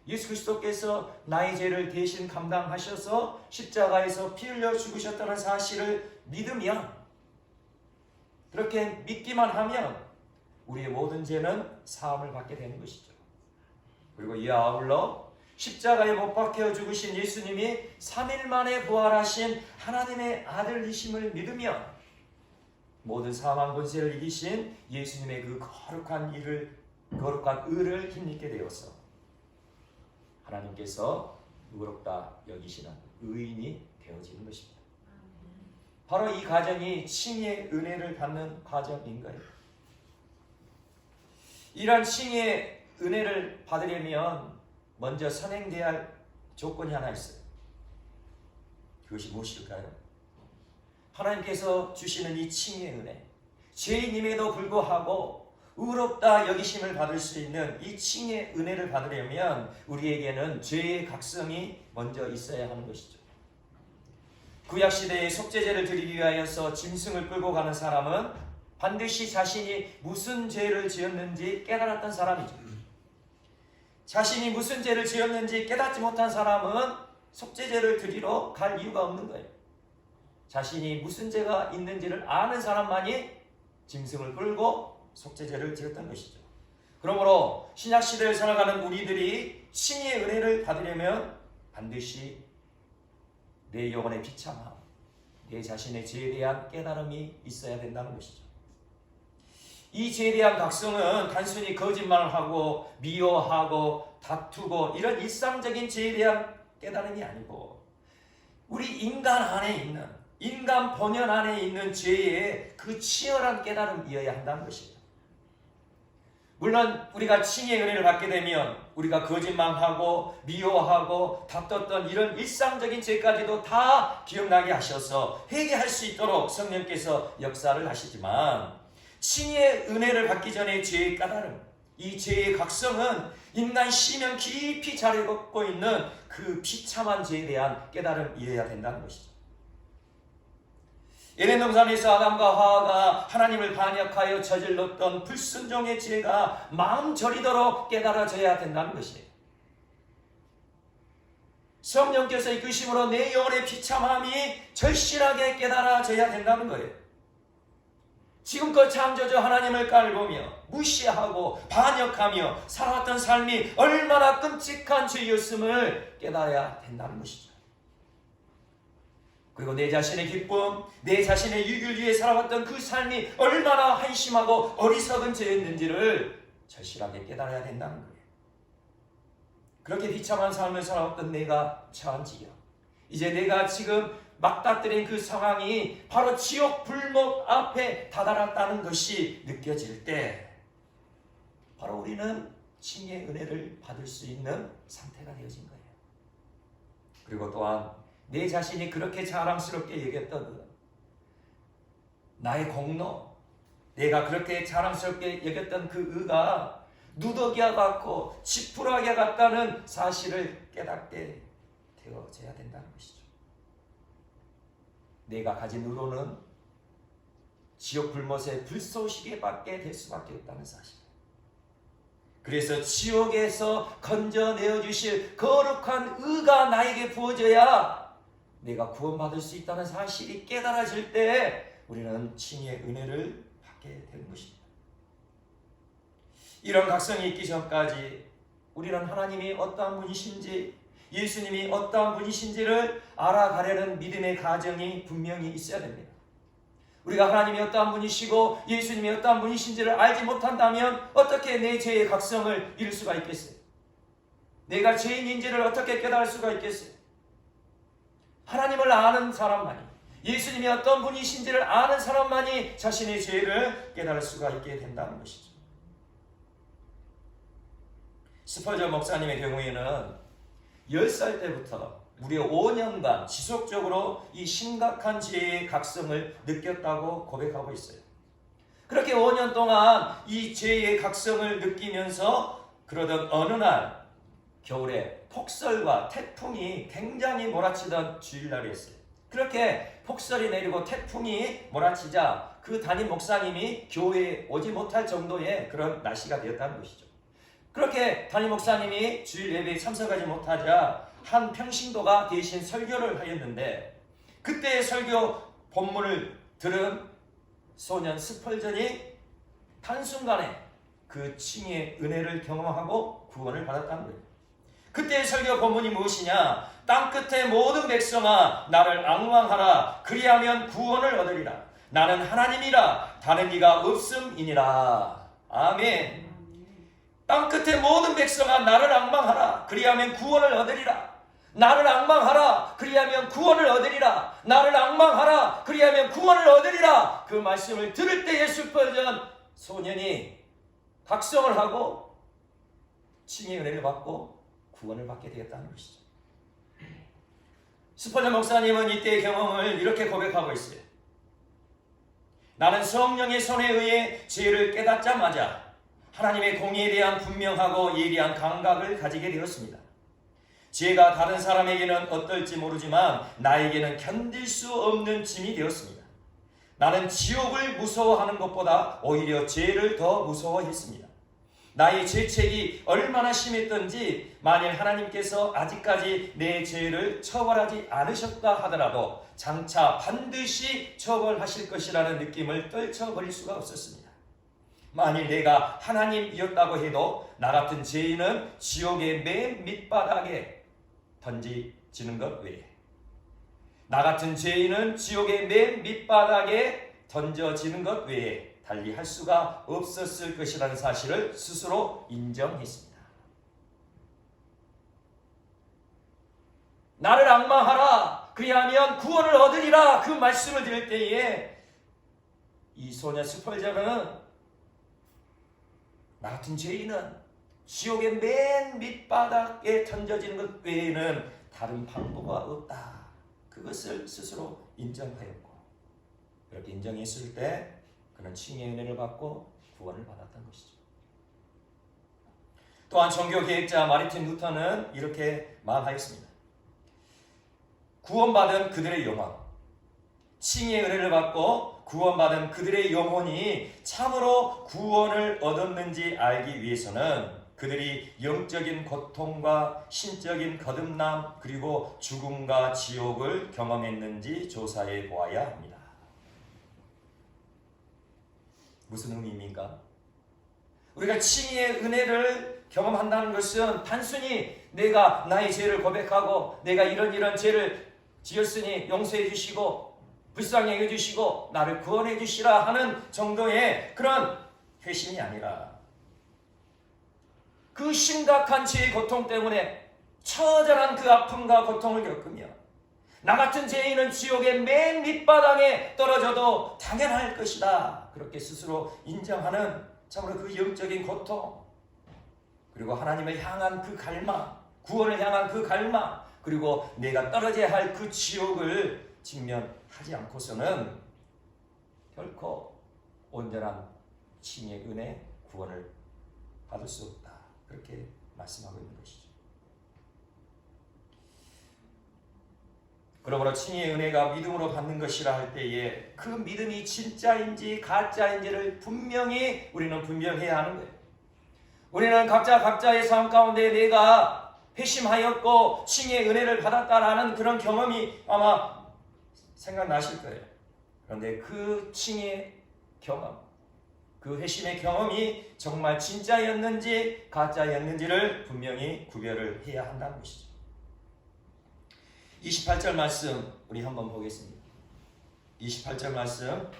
예수 그리스도께서 나의 죄를 대신 감당하셔서 십자가에서 피 흘려 죽으셨다는 사실을 믿으면, 그렇게 믿기만 하면 우리의 모든 죄는 사함을 받게 되는 것이죠. 그리고 이와 아울러 십자가에 못 박혀 죽으신 예수님이 3일 만에 부활하신 하나님의 아들이심을 믿으면 모든 사망 권세를 이기신 예수님의 그 거룩한 의를 힘입게 되어서 하나님께서 의롭다 여기시는 의인이 되어지는 것입니다. 바로 이 과정이 칭의의 은혜를 받는 과정인 거예요. 이러한 칭의의 은혜를 받으려면 먼저 선행돼야 할 조건이 하나 있어요. 그것이 무엇일까요? 하나님께서 주시는 이 칭의의 은혜, 죄인임에도 불구하고 의롭다 여기심을 받을 수 있는 이 칭의의 은혜를 받으려면 우리에게는 죄의 각성이 먼저 있어야 하는 것이죠. 구약시대에 속죄제를 드리기 위하여서 짐승을 끌고 가는 사람은 반드시 자신이 무슨 죄를 지었는지 깨달았던 사람이죠. 자신이 무슨 죄를 지었는지 깨닫지 못한 사람은 속죄제를 드리러 갈 이유가 없는 거예요. 자신이 무슨 죄가 있는지를 아는 사람만이 짐승을 끌고 속죄제를 지었던 것이죠. 그러므로 신약시대를 살아가는 우리들이 칭의의 은혜를 받으려면 반드시 내 영혼의 비참함, 내 자신의 죄에 대한 깨달음이 있어야 된다는 것이죠. 이 죄에 대한 각성은 단순히 거짓말을 하고 미워하고 다투고 이런 일상적인 죄에 대한 깨달음이 아니고 우리 인간 안에 있는, 인간 본연 안에 있는 죄의 그 치열한 깨달음이어야 한다는 것이에요. 물론 우리가 칭의의 은혜를 받게 되면 우리가 거짓말하고 미워하고 다퉜던 이런 일상적인 죄까지도 다 기억나게 하셔서 회개할 수 있도록 성령께서 역사를 하시지만 칭의의 은혜를 받기 전에 죄의 깨달음, 이 죄의 각성은 인간 심령 깊이 자리 걷고 있는 그 비참한 죄에 대한 깨달음이어야 된다는 것이죠. 에덴 동산에서 아담과 하와가 하나님을 반역하여 저질렀던 불순종의 죄가 마음 저리도록 깨달아져야 된다는 것이에요. 성령께서 이끄심으로 내 영혼의 비참함이 절실하게 깨달아져야 된다는 거예요. 지금껏 창조주 하나님을 깔보며 무시하고 반역하며 살아왔던 삶이 얼마나 끔찍한 죄였음을 깨달아야 된다는 것이죠. 그리고 내 자신의 기쁨, 내 자신의 유익을 위해 살아왔던 그 삶이 얼마나 한심하고 어리석은 죄였는지를 절실하게 깨달아야 된다는 거예요. 그렇게 비참한 삶을 살아왔던 내가 처한 지경, 이제 내가 지금 맞닥뜨린 그 상황이 바로 지옥 불목 앞에 다다랐다는 것이 느껴질 때 바로 우리는 칭의의 은혜를 받을 수 있는 상태가 되어진 거예요. 그리고 또한 내 자신이 그렇게 자랑스럽게 여겼던 나의 공로, 내가 그렇게 자랑스럽게 여겼던 그 의가 누더기와 같고 지푸라기와 같다는 사실을 깨닫게 되어져야 된다는 것이죠. 내가 가진 의로는 지옥 불못의 불쏘시개밖에 될 수밖에 없다는 사실. 그래서 지옥에서 건져내어 주실 거룩한 의가 나에게 부어져야 내가 구원받을 수 있다는 사실이 깨달아질 때 우리는 칭의의 은혜를 받게 되는 것입니다. 이런 각성이 있기 전까지 우리는 하나님이 어떠한 분이신지, 예수님이 어떠한 분이신지를 알아가려는 믿음의 가정이 분명히 있어야 됩니다. 우리가 하나님이 어떠한 분이시고 예수님이 어떠한 분이신지를 알지 못한다면 어떻게 내 죄의 각성을 이룰 수가 있겠어요? 내가 죄인인지를 어떻게 깨달을 수가 있겠어요? 하나님을 아는 사람만이, 예수님이 어떤 분이신지를 아는 사람만이 자신의 죄를 깨달을 수가 있게 된다는 것이죠. 스펄전 목사님의 경우에는 10살 때부터 무려 5년간 지속적으로 이 심각한 죄의 각성을 느꼈다고 고백하고 있어요. 그렇게 5년 동안 이 죄의 각성을 느끼면서 그러던 어느 날 겨울에 폭설과 태풍이 굉장히 몰아치던 주일날이었어요. 그렇게 폭설이 내리고 태풍이 몰아치자 그 담임 목사님이 교회에 오지 못할 정도의 그런 날씨가 되었다는 것이죠. 그렇게 담임 목사님이 주일 예배에 참석하지 못하자 한 평신도가 대신 설교를 하였는데, 그때의 설교 본문을 들은 소년 스펄전이 한순간에 그 칭의의 은혜를 경험하고 구원을 받았다는 거예요. 그때의 설교 본문이 무엇이냐? 땅끝의 모든 백성아 나를 앙망하라. 그리하면 구원을 얻으리라. 나는 하나님이라 다른 이가 없음이니라. 아멘. 땅끝의 모든 백성아 나를 앙망하라. 그리하면 구원을 얻으리라. 나를 앙망하라. 그리하면 구원을 얻으리라. 나를 앙망하라. 그리하면 구원을 얻으리라. 그 말씀을 들을 때의 스펄전 소년이 각성을 하고 칭의의 은혜를 받고 구원을 받게 되었다는 것이죠. 스펄전 목사님은 이때의 경험을 이렇게 고백하고 있어요. 나는 성령의 손에 의해 죄를 깨닫자마자 하나님의 공의에 대한 분명하고 예리한 감각을 가지게 되었습니다. 죄가 다른 사람에게는 어떨지 모르지만 나에게는 견딜 수 없는 짐이 되었습니다. 나는 지옥을 무서워하는 것보다 오히려 죄를 더 무서워했습니다. 나의 죄책이 얼마나 심했던지 만일 하나님께서 아직까지 내 죄를 처벌하지 않으셨다 하더라도 장차 반드시 처벌하실 것이라는 느낌을 떨쳐버릴 수가 없었습니다. 만일 내가 하나님이었다고 해도 나 같은 죄인은 지옥의 맨 밑바닥에 던지지는 것 외에, 나 같은 죄인은 지옥의 맨 밑바닥에 던져지는 것 외에 달리 할 수가 없었을 것이라는 사실을 스스로 인정했습니다. 나를 앙망하라. 그리하면 구원을 얻으리라. 그 말씀을 들을 때에 이 소년 스펄전은 나 같은 죄인은 지옥의 맨 밑바닥에 던져지는 것 외에는 다른 방법이 없다. 그것을 스스로 인정하였고, 그렇게 인정했을 때 그는 칭의의 은혜를 받고 구원을 받았던 것이죠. 또한 종교 계획자 마르틴 루터는 이렇게 말하였습니다. 구원받은 그들의 영혼, 칭의의 은혜를 받고 구원받은 그들의 영혼이 참으로 구원을 얻었는지 알기 위해서는 그들이 영적인 고통과 신적인 거듭남 그리고 죽음과 지옥을 경험했는지 조사해 보아야 합니다. 무슨 의미입니까? 우리가 칭의의 은혜를 경험한다는 것은 단순히 내가 나의 죄를 고백하고 내가 이런 죄를 지었으니 용서해 주시고 불쌍히 여겨주시고 나를 구원해 주시라 하는 정도의 그런 회심이 아니라, 그 심각한 죄의 고통 때문에 처절한 그 아픔과 고통을 겪으며 나 같은 죄인은 지옥의 맨 밑바닥에 떨어져도 당연할 것이다, 그렇게 스스로 인정하는 참으로 그 영적인 고통, 그리고 하나님을 향한 그 갈망, 구원을 향한 그 갈망, 그리고 내가 떨어져야 할 그 지옥을 직면하지 않고서는 결코 온전한 칭의의 은혜, 구원을 받을 수 없다, 그렇게 말씀하고 있는 것이죠. 그러므로 칭의의 은혜가 믿음으로 받는 것이라 할 때에 그 믿음이 진짜인지 가짜인지를 분명히 우리는 분별해야 하는 거예요. 우리는 각자 각자의 삶 가운데 내가 회심하였고 칭의 은혜를 받았다라는 그런 경험이 아마 생각나실 거예요. 그런데 그 칭의 경험, 그 회심의 경험이 정말 진짜였는지 가짜였는지를 분명히 구별을 해야 한다는 것이죠. 28절 말씀 우리 한번 보겠습니다. 28절 말씀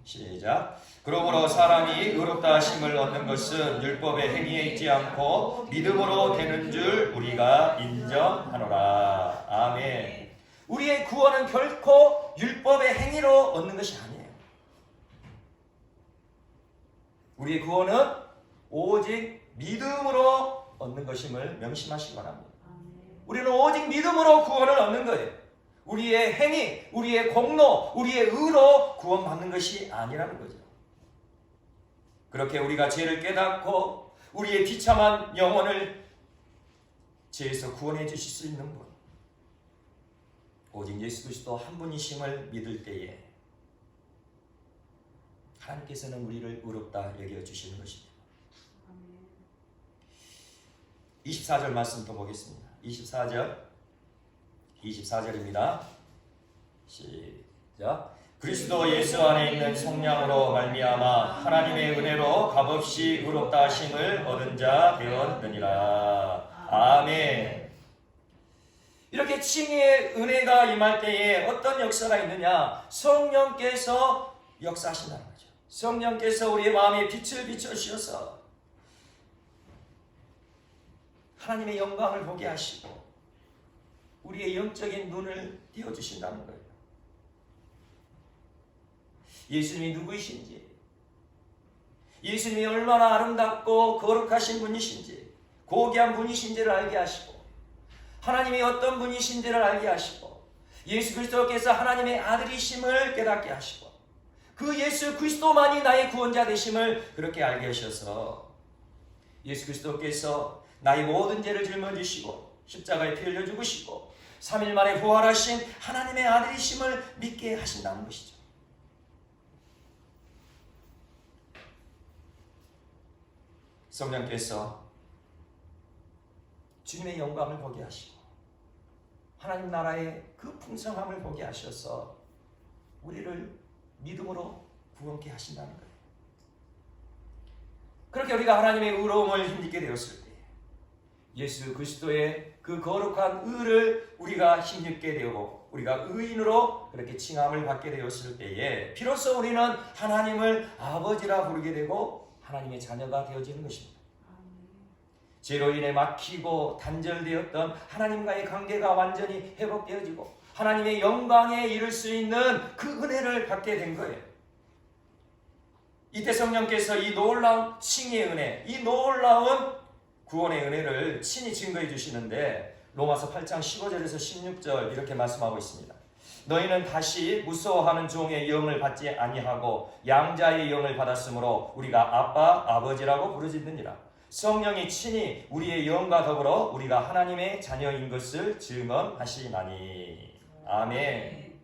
시작. 그러므로 사람이 의롭다 하심을 얻는 것은 율법의 행위에 있지 않고 믿음으로 되는 줄 우리가 인정하노라. 아멘. 우리의 구원은 결코 율법의 행위로 얻는 것이 아니에요. 우리의 구원은 오직 믿음으로 얻는 것임을 명심하시기 바랍니다. 우리는 오직 믿음으로 구원을 얻는 거예요. 우리의 행위, 우리의 공로, 우리의 의로 구원받는 것이 아니라는 거죠. 그렇게 우리가 죄를 깨닫고 우리의 비참한 영혼을 죄에서 구원해 주실 수 있는 분, 오직 예수 그리스도 한 분이심을 믿을 때에 하나님께서는 우리를 의롭다 여겨주시는 것입니다. 24절 말씀 또 보겠습니다. 24절입니다. 시작. 그리스도 예수 안에 있는 성령으로 말미암아 하나님의 은혜로 값없이 의롭다 하심을 얻은 자 되었느니라. 아멘. 이렇게 칭의의 은혜가 임할 때에 어떤 역사가 있느냐? 성령께서 역사하신다는 거죠. 성령께서 우리의 마음에 빛을 비춰주셔서 하나님의 영광을 보게 하시고 우리의 영적인 눈을 띄워주신다는 거예요. 예수님이 누구이신지, 예수님이 얼마나 아름답고 거룩하신 분이신지, 고귀한 분이신지를 알게 하시고, 하나님이 어떤 분이신지를 알게 하시고, 예수 그리스도께서 하나님의 아들이심을 깨닫게 하시고, 그 예수 그리스도만이 나의 구원자 되심을 그렇게 알게 하셔서 예수 그리스도께서 나의 모든 죄를 짊어지시고 십자가에 피 흘려 죽으시고 3일 만에 부활하신 하나님의 아들이심을 믿게 하신다는 것이죠. 성령께서 주님의 영광을 보게 하시고 하나님 나라의 그 풍성함을 보게 하셔서 우리를 믿음으로 구원케 하신다는 거예요. 그렇게 우리가 하나님의 의로움을 힘입게 되었을 때 예수 그리스도의 그 거룩한 의를 우리가 힘입게 되고 우리가 의인으로 그렇게 칭함을 받게 되었을 때에 비로소 우리는 하나님을 아버지라 부르게 되고 하나님의 자녀가 되어지는 것입니다. 죄로 인해 막히고 단절되었던 하나님과의 관계가 완전히 회복되어지고 하나님의 영광에 이를 수 있는 그 은혜를 받게 된 거예요. 이때 성령께서 이 놀라운 칭의 은혜, 이 놀라운 구원의 은혜를 친히 증거해 주시는데 로마서 8장 15절에서 16절 이렇게 말씀하고 있습니다. 너희는 다시 무서워하는 종의 영을 받지 아니하고 양자의 영을 받았으므로 우리가 아빠, 아버지라고 부르짖느니라. 성령이 친히 우리의 영과 더불어 우리가 하나님의 자녀인 것을 증언하시나니. 아멘.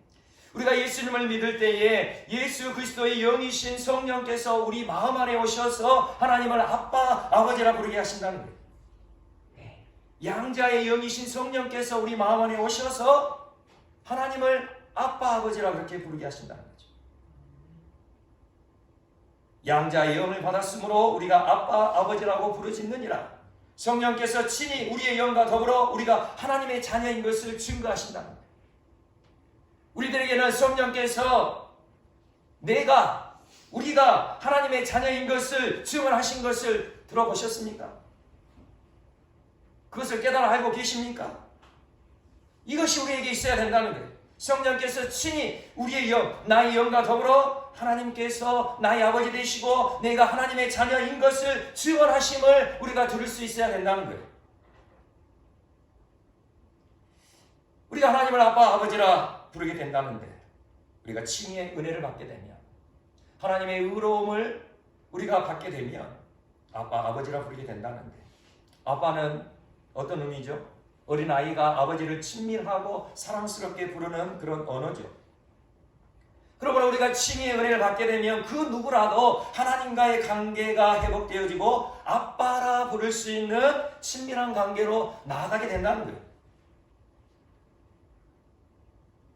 우리가 예수님을 믿을 때에 예수 그리스도의 영이신 성령께서 우리 마음 안에 오셔서 하나님을 아빠, 아버지라 부르게 하신다는 거예요. 양자의 영이신 성령께서 우리 마음 안에 오셔서 하나님을 아빠, 아버지라 그렇게 부르게 하신다는 거죠. 양자의 영을 받았으므로 우리가 아빠, 아버지라고 부르짖느니라. 성령께서 친히 우리의 영과 더불어 우리가 하나님의 자녀인 것을 증거하신다는 거예요. 우리들에게는 성령께서 우리가 하나님의 자녀인 것을 증언하신 것을 들어보셨습니까? 그것을 깨달아 알고 계십니까? 이것이 우리에게 있어야 된다는 거예요. 성령께서 친히 우리의 영, 나의 영과 더불어 하나님께서 나의 아버지 되시고 내가 하나님의 자녀인 것을 증언하심을 우리가 들을 수 있어야 된다는 거예요. 우리가 하나님을 아빠, 아버지라 부르게 된다는데 우리가 칭의의 은혜를 받게 되면 하나님의 의로움을 우리가 받게 되면 아빠, 아버지라 부르게 된다는데 아빠는 어떤 의미죠? 어린아이가 아버지를 친밀하고 사랑스럽게 부르는 그런 언어죠. 그러므로 우리가 칭의의 은혜를 받게 되면 그 누구라도 하나님과의 관계가 회복되어지고 아빠라 부를 수 있는 친밀한 관계로 나아가게 된다는 거예요.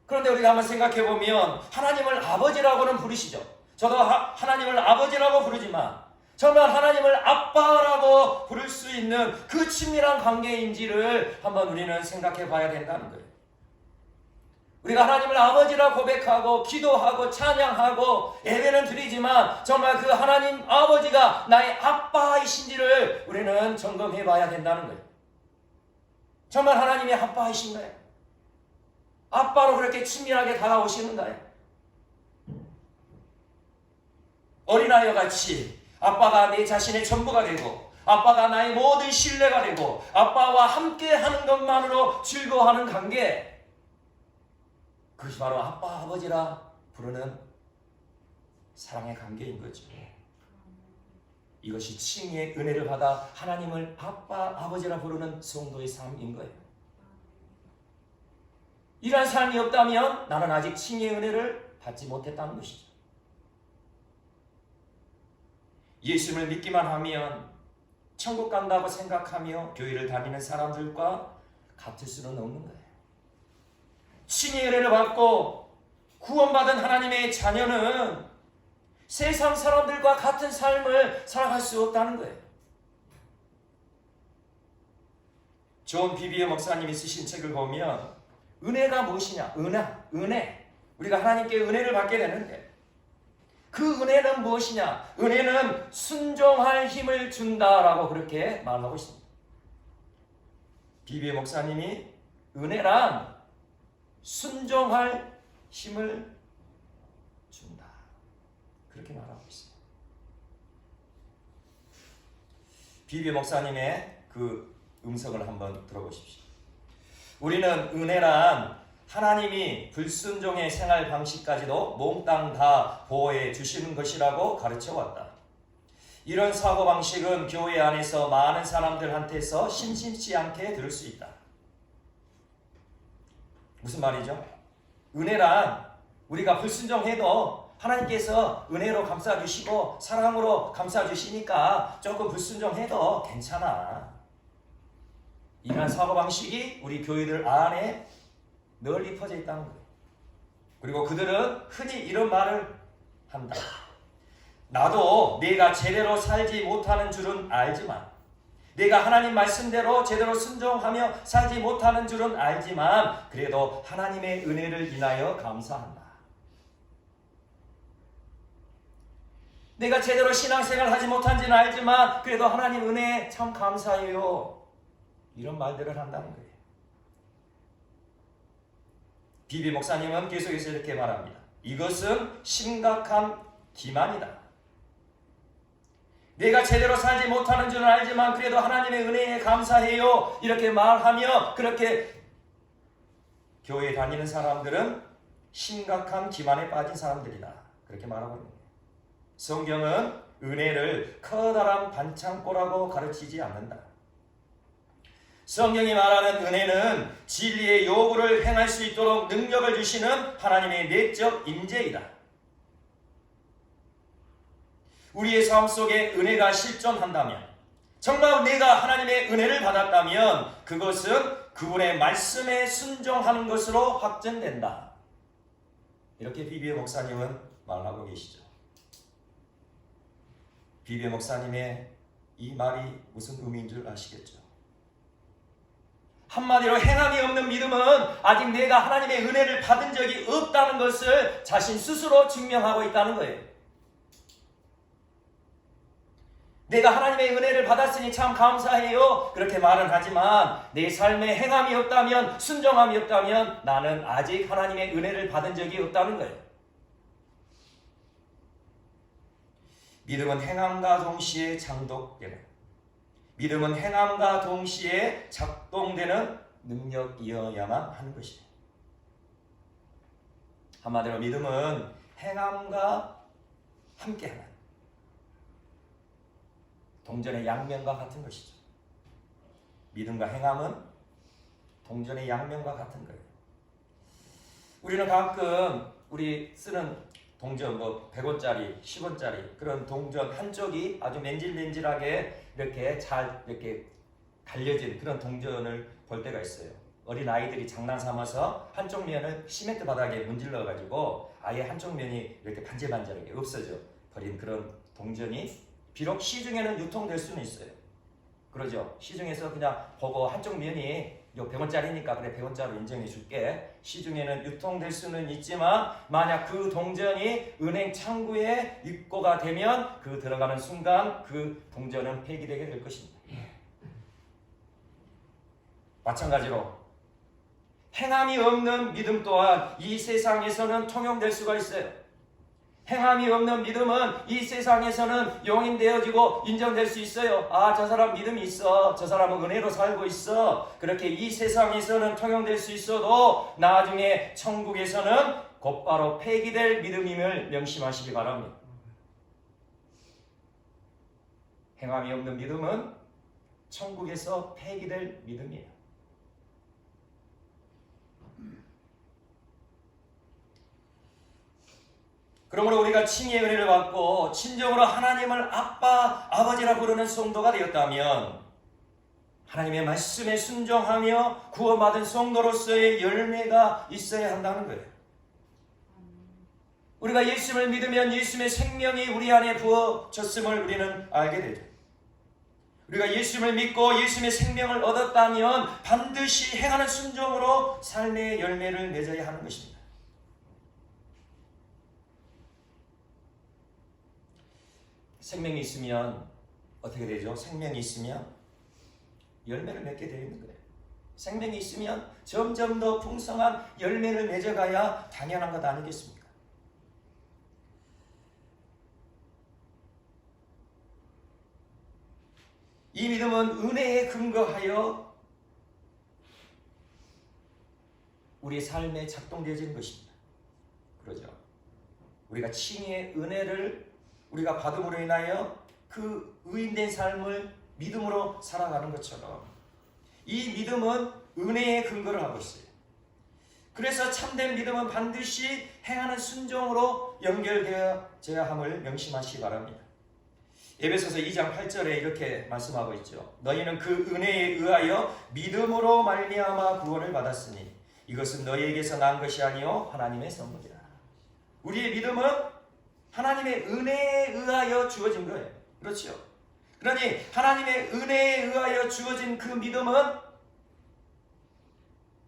그런데 우리가 한번 생각해 보면 하나님을 아버지라고는 부르시죠. 저도 하나님을 아버지라고 부르지만 정말 하나님을 아빠라고 부를 수 있는 그 친밀한 관계인지를 한번 우리는 생각해 봐야 된다는 거예요. 우리가 하나님을 아버지라 고백하고 기도하고 찬양하고 예배는 드리지만 정말 그 하나님 아버지가 나의 아빠이신지를 우리는 점검해 봐야 된다는 거예요. 정말 하나님의 아빠이신가요? 아빠로 그렇게 친밀하게 다가오시는가요? 어린아이와 같이 아빠가 내 자신의 전부가 되고 아빠가 나의 모든 신뢰가 되고 아빠와 함께 하는 것만으로 즐거워하는 관계, 그것이 바로 아빠 아버지라 부르는 사랑의 관계인 거죠. 이것이 칭의의 은혜를 받아 하나님을 아빠 아버지라 부르는 성도의 삶인 거예요. 이러한 삶이 없다면 나는 아직 칭의의 은혜를 받지 못했다는 것이죠. 예수님을 믿기만 하면 천국 간다고 생각하며 교회를 다니는 사람들과 같을 수는 없는 거예요. 칭의의 은혜를 받고 구원받은 하나님의 자녀는 세상 사람들과 같은 삶을 살아갈 수 없다는 거예요. 존 비비어 목사님이 쓰신 책을 보면 은혜가 무엇이냐? 은혜. 우리가 하나님께 은혜를 받게 되는데 그 은혜는 무엇이냐? 은혜는 순종할 힘을 준다라고 그렇게 말하고 있습니다. 비비어 목사님이 은혜란 순종할 힘을 준다, 그렇게 말하고 있습니다. 비비어 목사님의 그 음성을 한번 들어보십시오. 우리는 은혜란 하나님이 불순종의 생활 방식까지도 몽땅 다 보호해 주시는 것이라고 가르쳐 왔다. 이런 사고방식은 교회 안에서 많은 사람들한테서 심심치 않게 들을 수 있다. 무슨 말이죠? 은혜란 우리가 불순종해도 하나님께서 은혜로 감싸주시고 사랑으로 감싸주시니까 조금 불순종해도 괜찮아. 이러한 사고방식이 우리 교회들 안에 널리 퍼져 있다는 거예요. 그리고 그들은 흔히 이런 말을 한다. 나도 내가 제대로 살지 못하는 줄은 알지만, 내가 하나님 말씀대로 제대로 순종하며 살지 못하는 줄은 알지만 그래도 하나님의 은혜를 인하여 감사한다. 내가 제대로 신앙생활을 하지 못한지는 알지만 그래도 하나님 은혜에 참 감사해요. 이런 말들을 한다는 거예요. 비비 목사님은 계속해서 이렇게 말합니다. 이것은 심각한 기만이다. 내가 제대로 살지 못하는 줄은 알지만 그래도 하나님의 은혜에 감사해요. 이렇게 말하며 그렇게 교회에 다니는 사람들은 심각한 기만에 빠진 사람들이다. 그렇게 말하고 있는 거예요. 성경은 은혜를 커다란 반창고라고 가르치지 않는다. 성경이 말하는 은혜는 진리의 요구를 행할 수 있도록 능력을 주시는 하나님의 내적 임재이다. 우리의 삶 속에 은혜가 실존한다면, 정말 내가 하나님의 은혜를 받았다면 그것은 그분의 말씀에 순종하는 것으로 확증된다. 이렇게 비비어 목사님은 말하고 계시죠. 비비어 목사님의 이 말이 무슨 의미인 줄 아시겠죠? 한마디로 행함이 없는 믿음은 아직 내가 하나님의 은혜를 받은 적이 없다는 것을 자신 스스로 증명하고 있다는 거예요. 내가 하나님의 은혜를 받았으니 참 감사해요. 그렇게 말은 하지만 내 삶에 행함이 없다면, 순종함이 없다면 나는 아직 하나님의 은혜를 받은 적이 없다는 거예요. 믿음은 행함과 동시에 장독되는, 믿음은 행함과 동시에 작동되는 능력이어야만 하는 것이에요. 한마디로 믿음은 행함과 함께하는 동전의 양면과 같은 것이죠. 믿음과 행함은 동전의 양면과 같은 거예요. 우리는 가끔 우리 쓰는 동전 뭐 100원짜리, 10원짜리 그런 동전 한쪽이 아주 맨질맨질하게 이렇게 잘 이렇게 갈려진 그런 동전을 볼 때가 있어요. 어린 아이들이 장난 삼아서 한쪽 면을 시멘트 바닥에 문질러 가지고 아예 한쪽 면이 이렇게 반질반질하게 없어져 버린 그런 동전이 비록 시중에는 유통될 수는 있어요. 그러죠. 시중에서 그냥 보고 한쪽 면이 요 100원짜리니까 그래 100원짜리로 인정해 줄게. 시중에는 유통될 수는 있지만 만약 그 동전이 은행 창구에 입고가 되면 그 들어가는 순간 그 동전은 폐기되게 될 것입니다. 마찬가지로 행함이 없는 믿음 또한 이 세상에서는 통용될 수가 있어요. 행함이 없는 믿음은 이 세상에서는 용인되어지고 인정될 수 있어요. 아, 저 사람 믿음이 있어. 저 사람은 은혜로 살고 있어. 그렇게 이 세상에서는 통용될 수 있어도 나중에 천국에서는 곧바로 폐기될 믿음임을 명심하시기 바랍니다. 행함이 없는 믿음은 천국에서 폐기될 믿음이에요. 그러므로 우리가 칭의의 은혜를 받고 진정으로 하나님을 아빠, 아버지라 부르는 성도가 되었다면 하나님의 말씀에 순종하며 구원받은 성도로서의 열매가 있어야 한다는 거예요. 우리가 예수를 믿으면 예수의 생명이 우리 안에 부어졌음을 우리는 알게 되죠. 우리가 예수를 믿고 예수의 생명을 얻었다면 반드시 행하는 순종으로 삶의 열매를 맺어야 하는 것입니다. 생명이 있으면 어떻게 되죠? 생명이 있으면 열매를 맺게 되어 있는 거예요. 생명이 있으면 점점 더 풍성한 열매를 맺어가야 당연한 것 아니겠습니까? 이 믿음은 은혜에 근거하여 우리 삶에 작동되어지는 것입니다. 그러죠. 우리가 칭의의 은혜를 우리가 받음으로 인하여 그 의인된 삶을 믿음으로 살아가는 것처럼 이 믿음은 은혜의 근거를 하고 있어요. 그래서 참된 믿음은 반드시 행하는 순종으로 연결되어져야 함을 명심하시기 바랍니다. 에베소서 2장 8절에 이렇게 말씀하고 있죠. 너희는 그 은혜에 의하여 믿음으로 말미암아 구원을 받았으니 이것은 너희에게서 난 것이 아니요 하나님의 선물이라. 우리의 믿음은 하나님의 은혜에 의하여 주어진 거예요. 그렇죠? 그러니 하나님의 은혜에 의하여 주어진 그 믿음은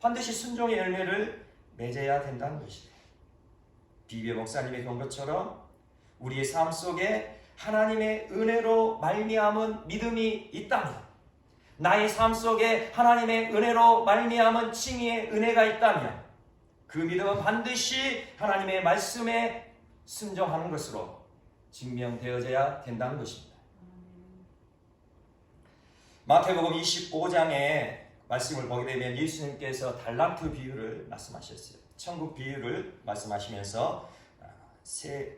반드시 순종의 열매를 맺어야 된다는 것이에요. 비비의 목사님이 본 것처럼 우리의 삶 속에 하나님의 은혜로 말미암은 믿음이 있다면, 나의 삶 속에 하나님의 은혜로 말미암은 칭의의 은혜가 있다면 그 믿음은 반드시 하나님의 말씀에 순종하는 것으로 증명되어져야 된다는 것입니다. 마태복음 25장에 말씀을 보게 되면 예수님께서 달란트 비유를 말씀하셨어요. 천국 비유를 말씀하시면서 세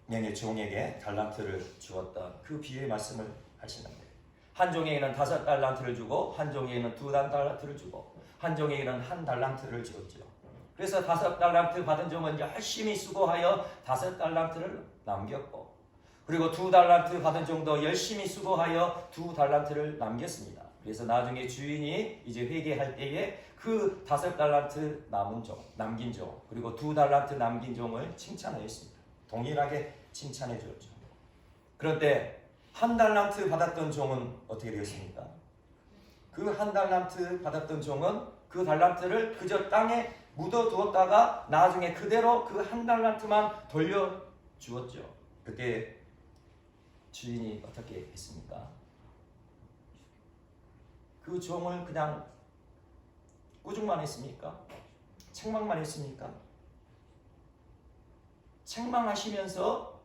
명의 종에게 달란트를 주었던 그 비유의 말씀을 하시는 거예요. 한 종에게는 5달란트를 주고 한 종에게는 2달란트를 주고 한 종에게는 1달란트를 주었죠. 그래서 5달란트 받은 종은 열심히 수고하여 5달란트를 남겼고, 그리고 2달란트 받은 종도 열심히 수고하여 2달란트를 남겼습니다. 그래서 나중에 주인이 이제 회개할 때에 그 5달란트 남긴 종, 그리고 2달란트 남긴 종을 칭찬하였습니다. 동일하게 칭찬해 주었죠. 그런데 1달란트 받았던 종은 어떻게 되었습니까? 그 1달란트 받았던 종은 그 달란트를 그저 땅에 묻어두었다가 나중에 그대로 그 1달란트만 돌려주었죠. 그때 주인이 어떻게 했습니까? 그 종을 그냥 꾸중만 했습니까? 책망만 했습니까? 책망하시면서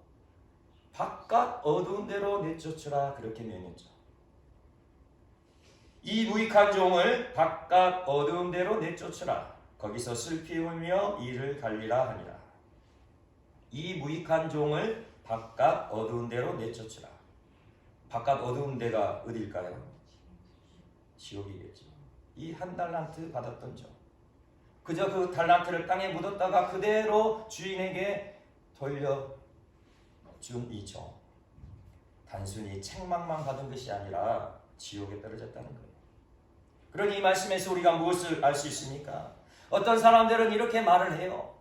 바깥 어두운 데로 내쫓으라 그렇게 명했죠. 이 무익한 종을 바깥 어두운 데로 내쫓으라. 거기서 슬피 울며 이를 갈리라 하니라. 이 무익한 종을 바깥 어두운 데로 내쫓으라. 바깥 어두운 데가 어딜까요? 지옥이겠죠. 이 1달란트 받았던 종, 그저 그 달란트를 땅에 묻었다가 그대로 주인에게 돌려준 이 종, 단순히 책망만 받은 것이 아니라 지옥에 떨어졌다는 거예요. 그러니 이 말씀에서 우리가 무엇을 알 수 있습니까? 어떤 사람들은 이렇게 말을 해요.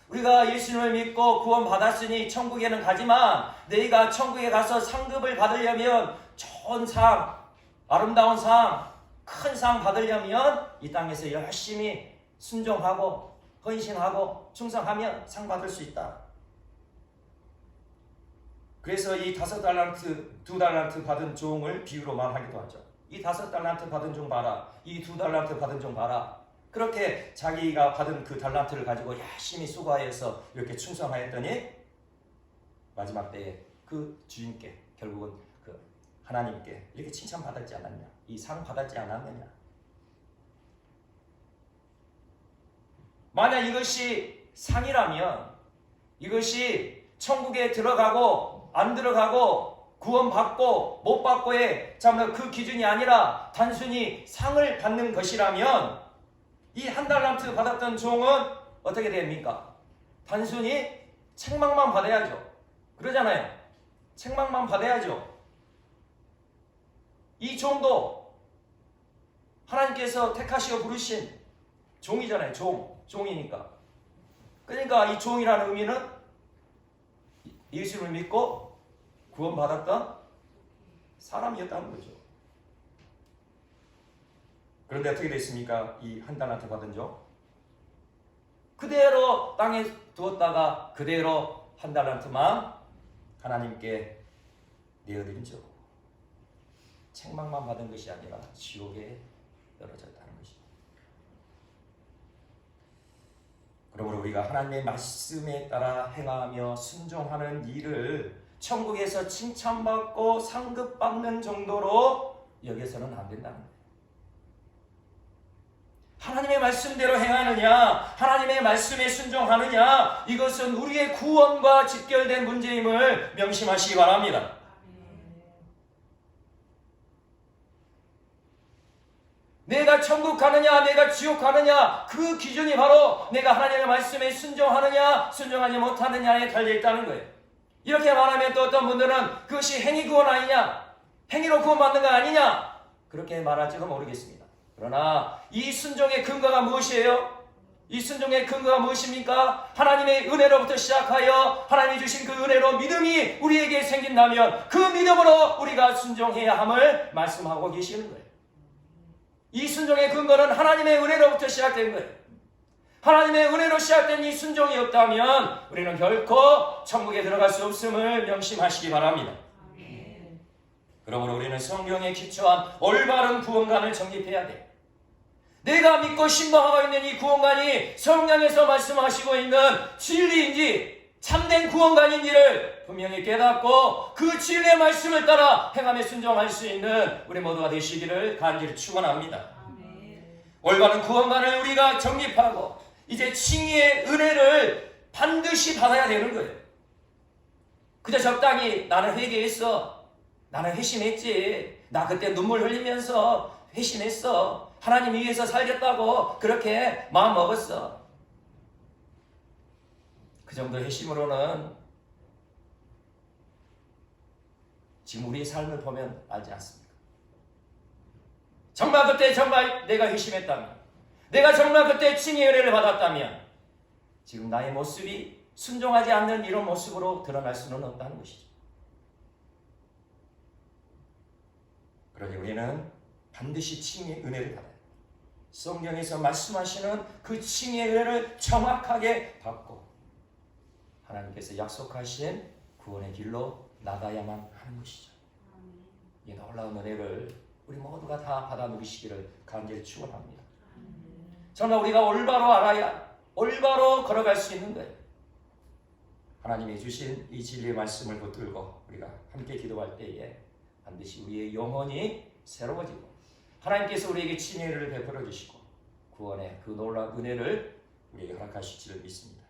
우리가 예수님을 믿고 구원받았으니 천국에는 가지만 너희가 천국에 가서 상급을 받으려면 좋은 상, 아름다운 상, 큰 상 받으려면 이 땅에서 열심히 순종하고 헌신하고 충성하면 상 받을 수 있다. 그래서 이 5달란트, 2달란트 받은 종을 비유로 말하기도 하죠. 이 5달란트 받은 종 봐라. 이 2달란트 받은 종 봐라. 그렇게 자기가 받은 그 달란트를 가지고 열심히 수고하여서 이렇게 충성하였더니 마지막 때에 그 주인께, 결국은 그 하나님께 이렇게 칭찬받았지 않았냐, 이 상 받았지 않았느냐. 만약 이것이 상이라면, 이것이 천국에 들어가고 안 들어가고 구원받고 못 받고의 참 그 기준이 아니라 단순히 상을 받는 것이라면, 이 1달란트 받았던 종은 어떻게 됩니까? 단순히 책망만 받아야죠. 그러잖아요. 책망만 받아야죠. 이 종도 하나님께서 택하시어 부르신 종이잖아요. 종이니까. 그러니까 이 종이라는 의미는 예수를 믿고 구원받았던 사람이었다는 거죠. 그런데 어떻게 됐습니까? 이 1달란트 받은 종, 그대로 땅에 두었다가 그대로 1달란트만 하나님께 내어드린 적, 책망만 받은 것이 아니라 지옥에 떨어졌다는 것이죠. 그러므로 우리가 하나님의 말씀에 따라 행하며 순종하는 일을 천국에서 칭찬받고 상급받는 정도로 여기서는 안 된다는 거예요. 하나님의 말씀대로 행하느냐, 하나님의 말씀에 순종하느냐, 이것은 우리의 구원과 직결된 문제임을 명심하시기 바랍니다. 내가 천국 가느냐, 내가 지옥 가느냐, 그 기준이 바로 내가 하나님의 말씀에 순종하느냐, 순종하지 못하느냐에 달려있다는 거예요. 이렇게 말하면 또 어떤 분들은 그것이 행위 구원 아니냐, 행위로 구원받는 거 아니냐, 그렇게 말할지도 모르겠습니다. 그러나 이 순종의 근거가 무엇이에요? 이 순종의 근거가 무엇입니까? 하나님의 은혜로부터 시작하여 하나님이 주신 그 은혜로 믿음이 우리에게 생긴다면 그 믿음으로 우리가 순종해야 함을 말씀하고 계시는 거예요. 이 순종의 근거는 하나님의 은혜로부터 시작된 거예요. 하나님의 은혜로 시작된 이 순종이 없다면 우리는 결코 천국에 들어갈 수 없음을 명심하시기 바랍니다. 그러므로 우리는 성경에 기초한 올바른 구원관을 정립해야 돼요. 내가 믿고 신방하고 있는 이 구원관이 성령에서 말씀하시고 있는 진리인지 참된 구원관인지를 분명히 깨닫고 그 진리의 말씀을 따라 행함에 순종할 수 있는 우리 모두가 되시기를 간절히 축원합니다. 올바른 구원관을 우리가 정립하고 이제 칭의의 은혜를 반드시 받아야 되는 거예요. 그저 적당히 나는 회개했어, 나는 회심했지, 나 그때 눈물 흘리면서 회심했어, 하나님 위해서 살겠다고 그렇게 마음 먹었어. 그 정도 회심으로는 지금 우리의 삶을 보면 알지 않습니까? 정말 그때 정말 내가 회심했다면, 내가 정말 그때 칭의의 은혜를 받았다면 지금 나의 모습이 순종하지 않는 이런 모습으로 드러날 수는 없다는 것이죠. 그러니 우리는 반드시 칭의의 은혜를 받아야 돼요. 성경에서 말씀하시는 그 칭의의 은혜를 정확하게 받고 하나님께서 약속하신 구원의 길로 나가야만 하는 것이죠. 이 놀라운 은혜를 우리 모두가 다 받아 누리시기를 간절히 축원합니다. 정말 우리가 올바로 알아야 올바로 걸어갈 수 있는 거예요. 하나님이 주신 이 진리의 말씀을 붙들고 우리가 함께 기도할 때에 반드시 우리의 영혼이 새로워지고 하나님께서 우리에게 칭의를 베풀어 주시고 구원의 그 놀라운 은혜를 우리에게 허락하실 줄 믿습니다.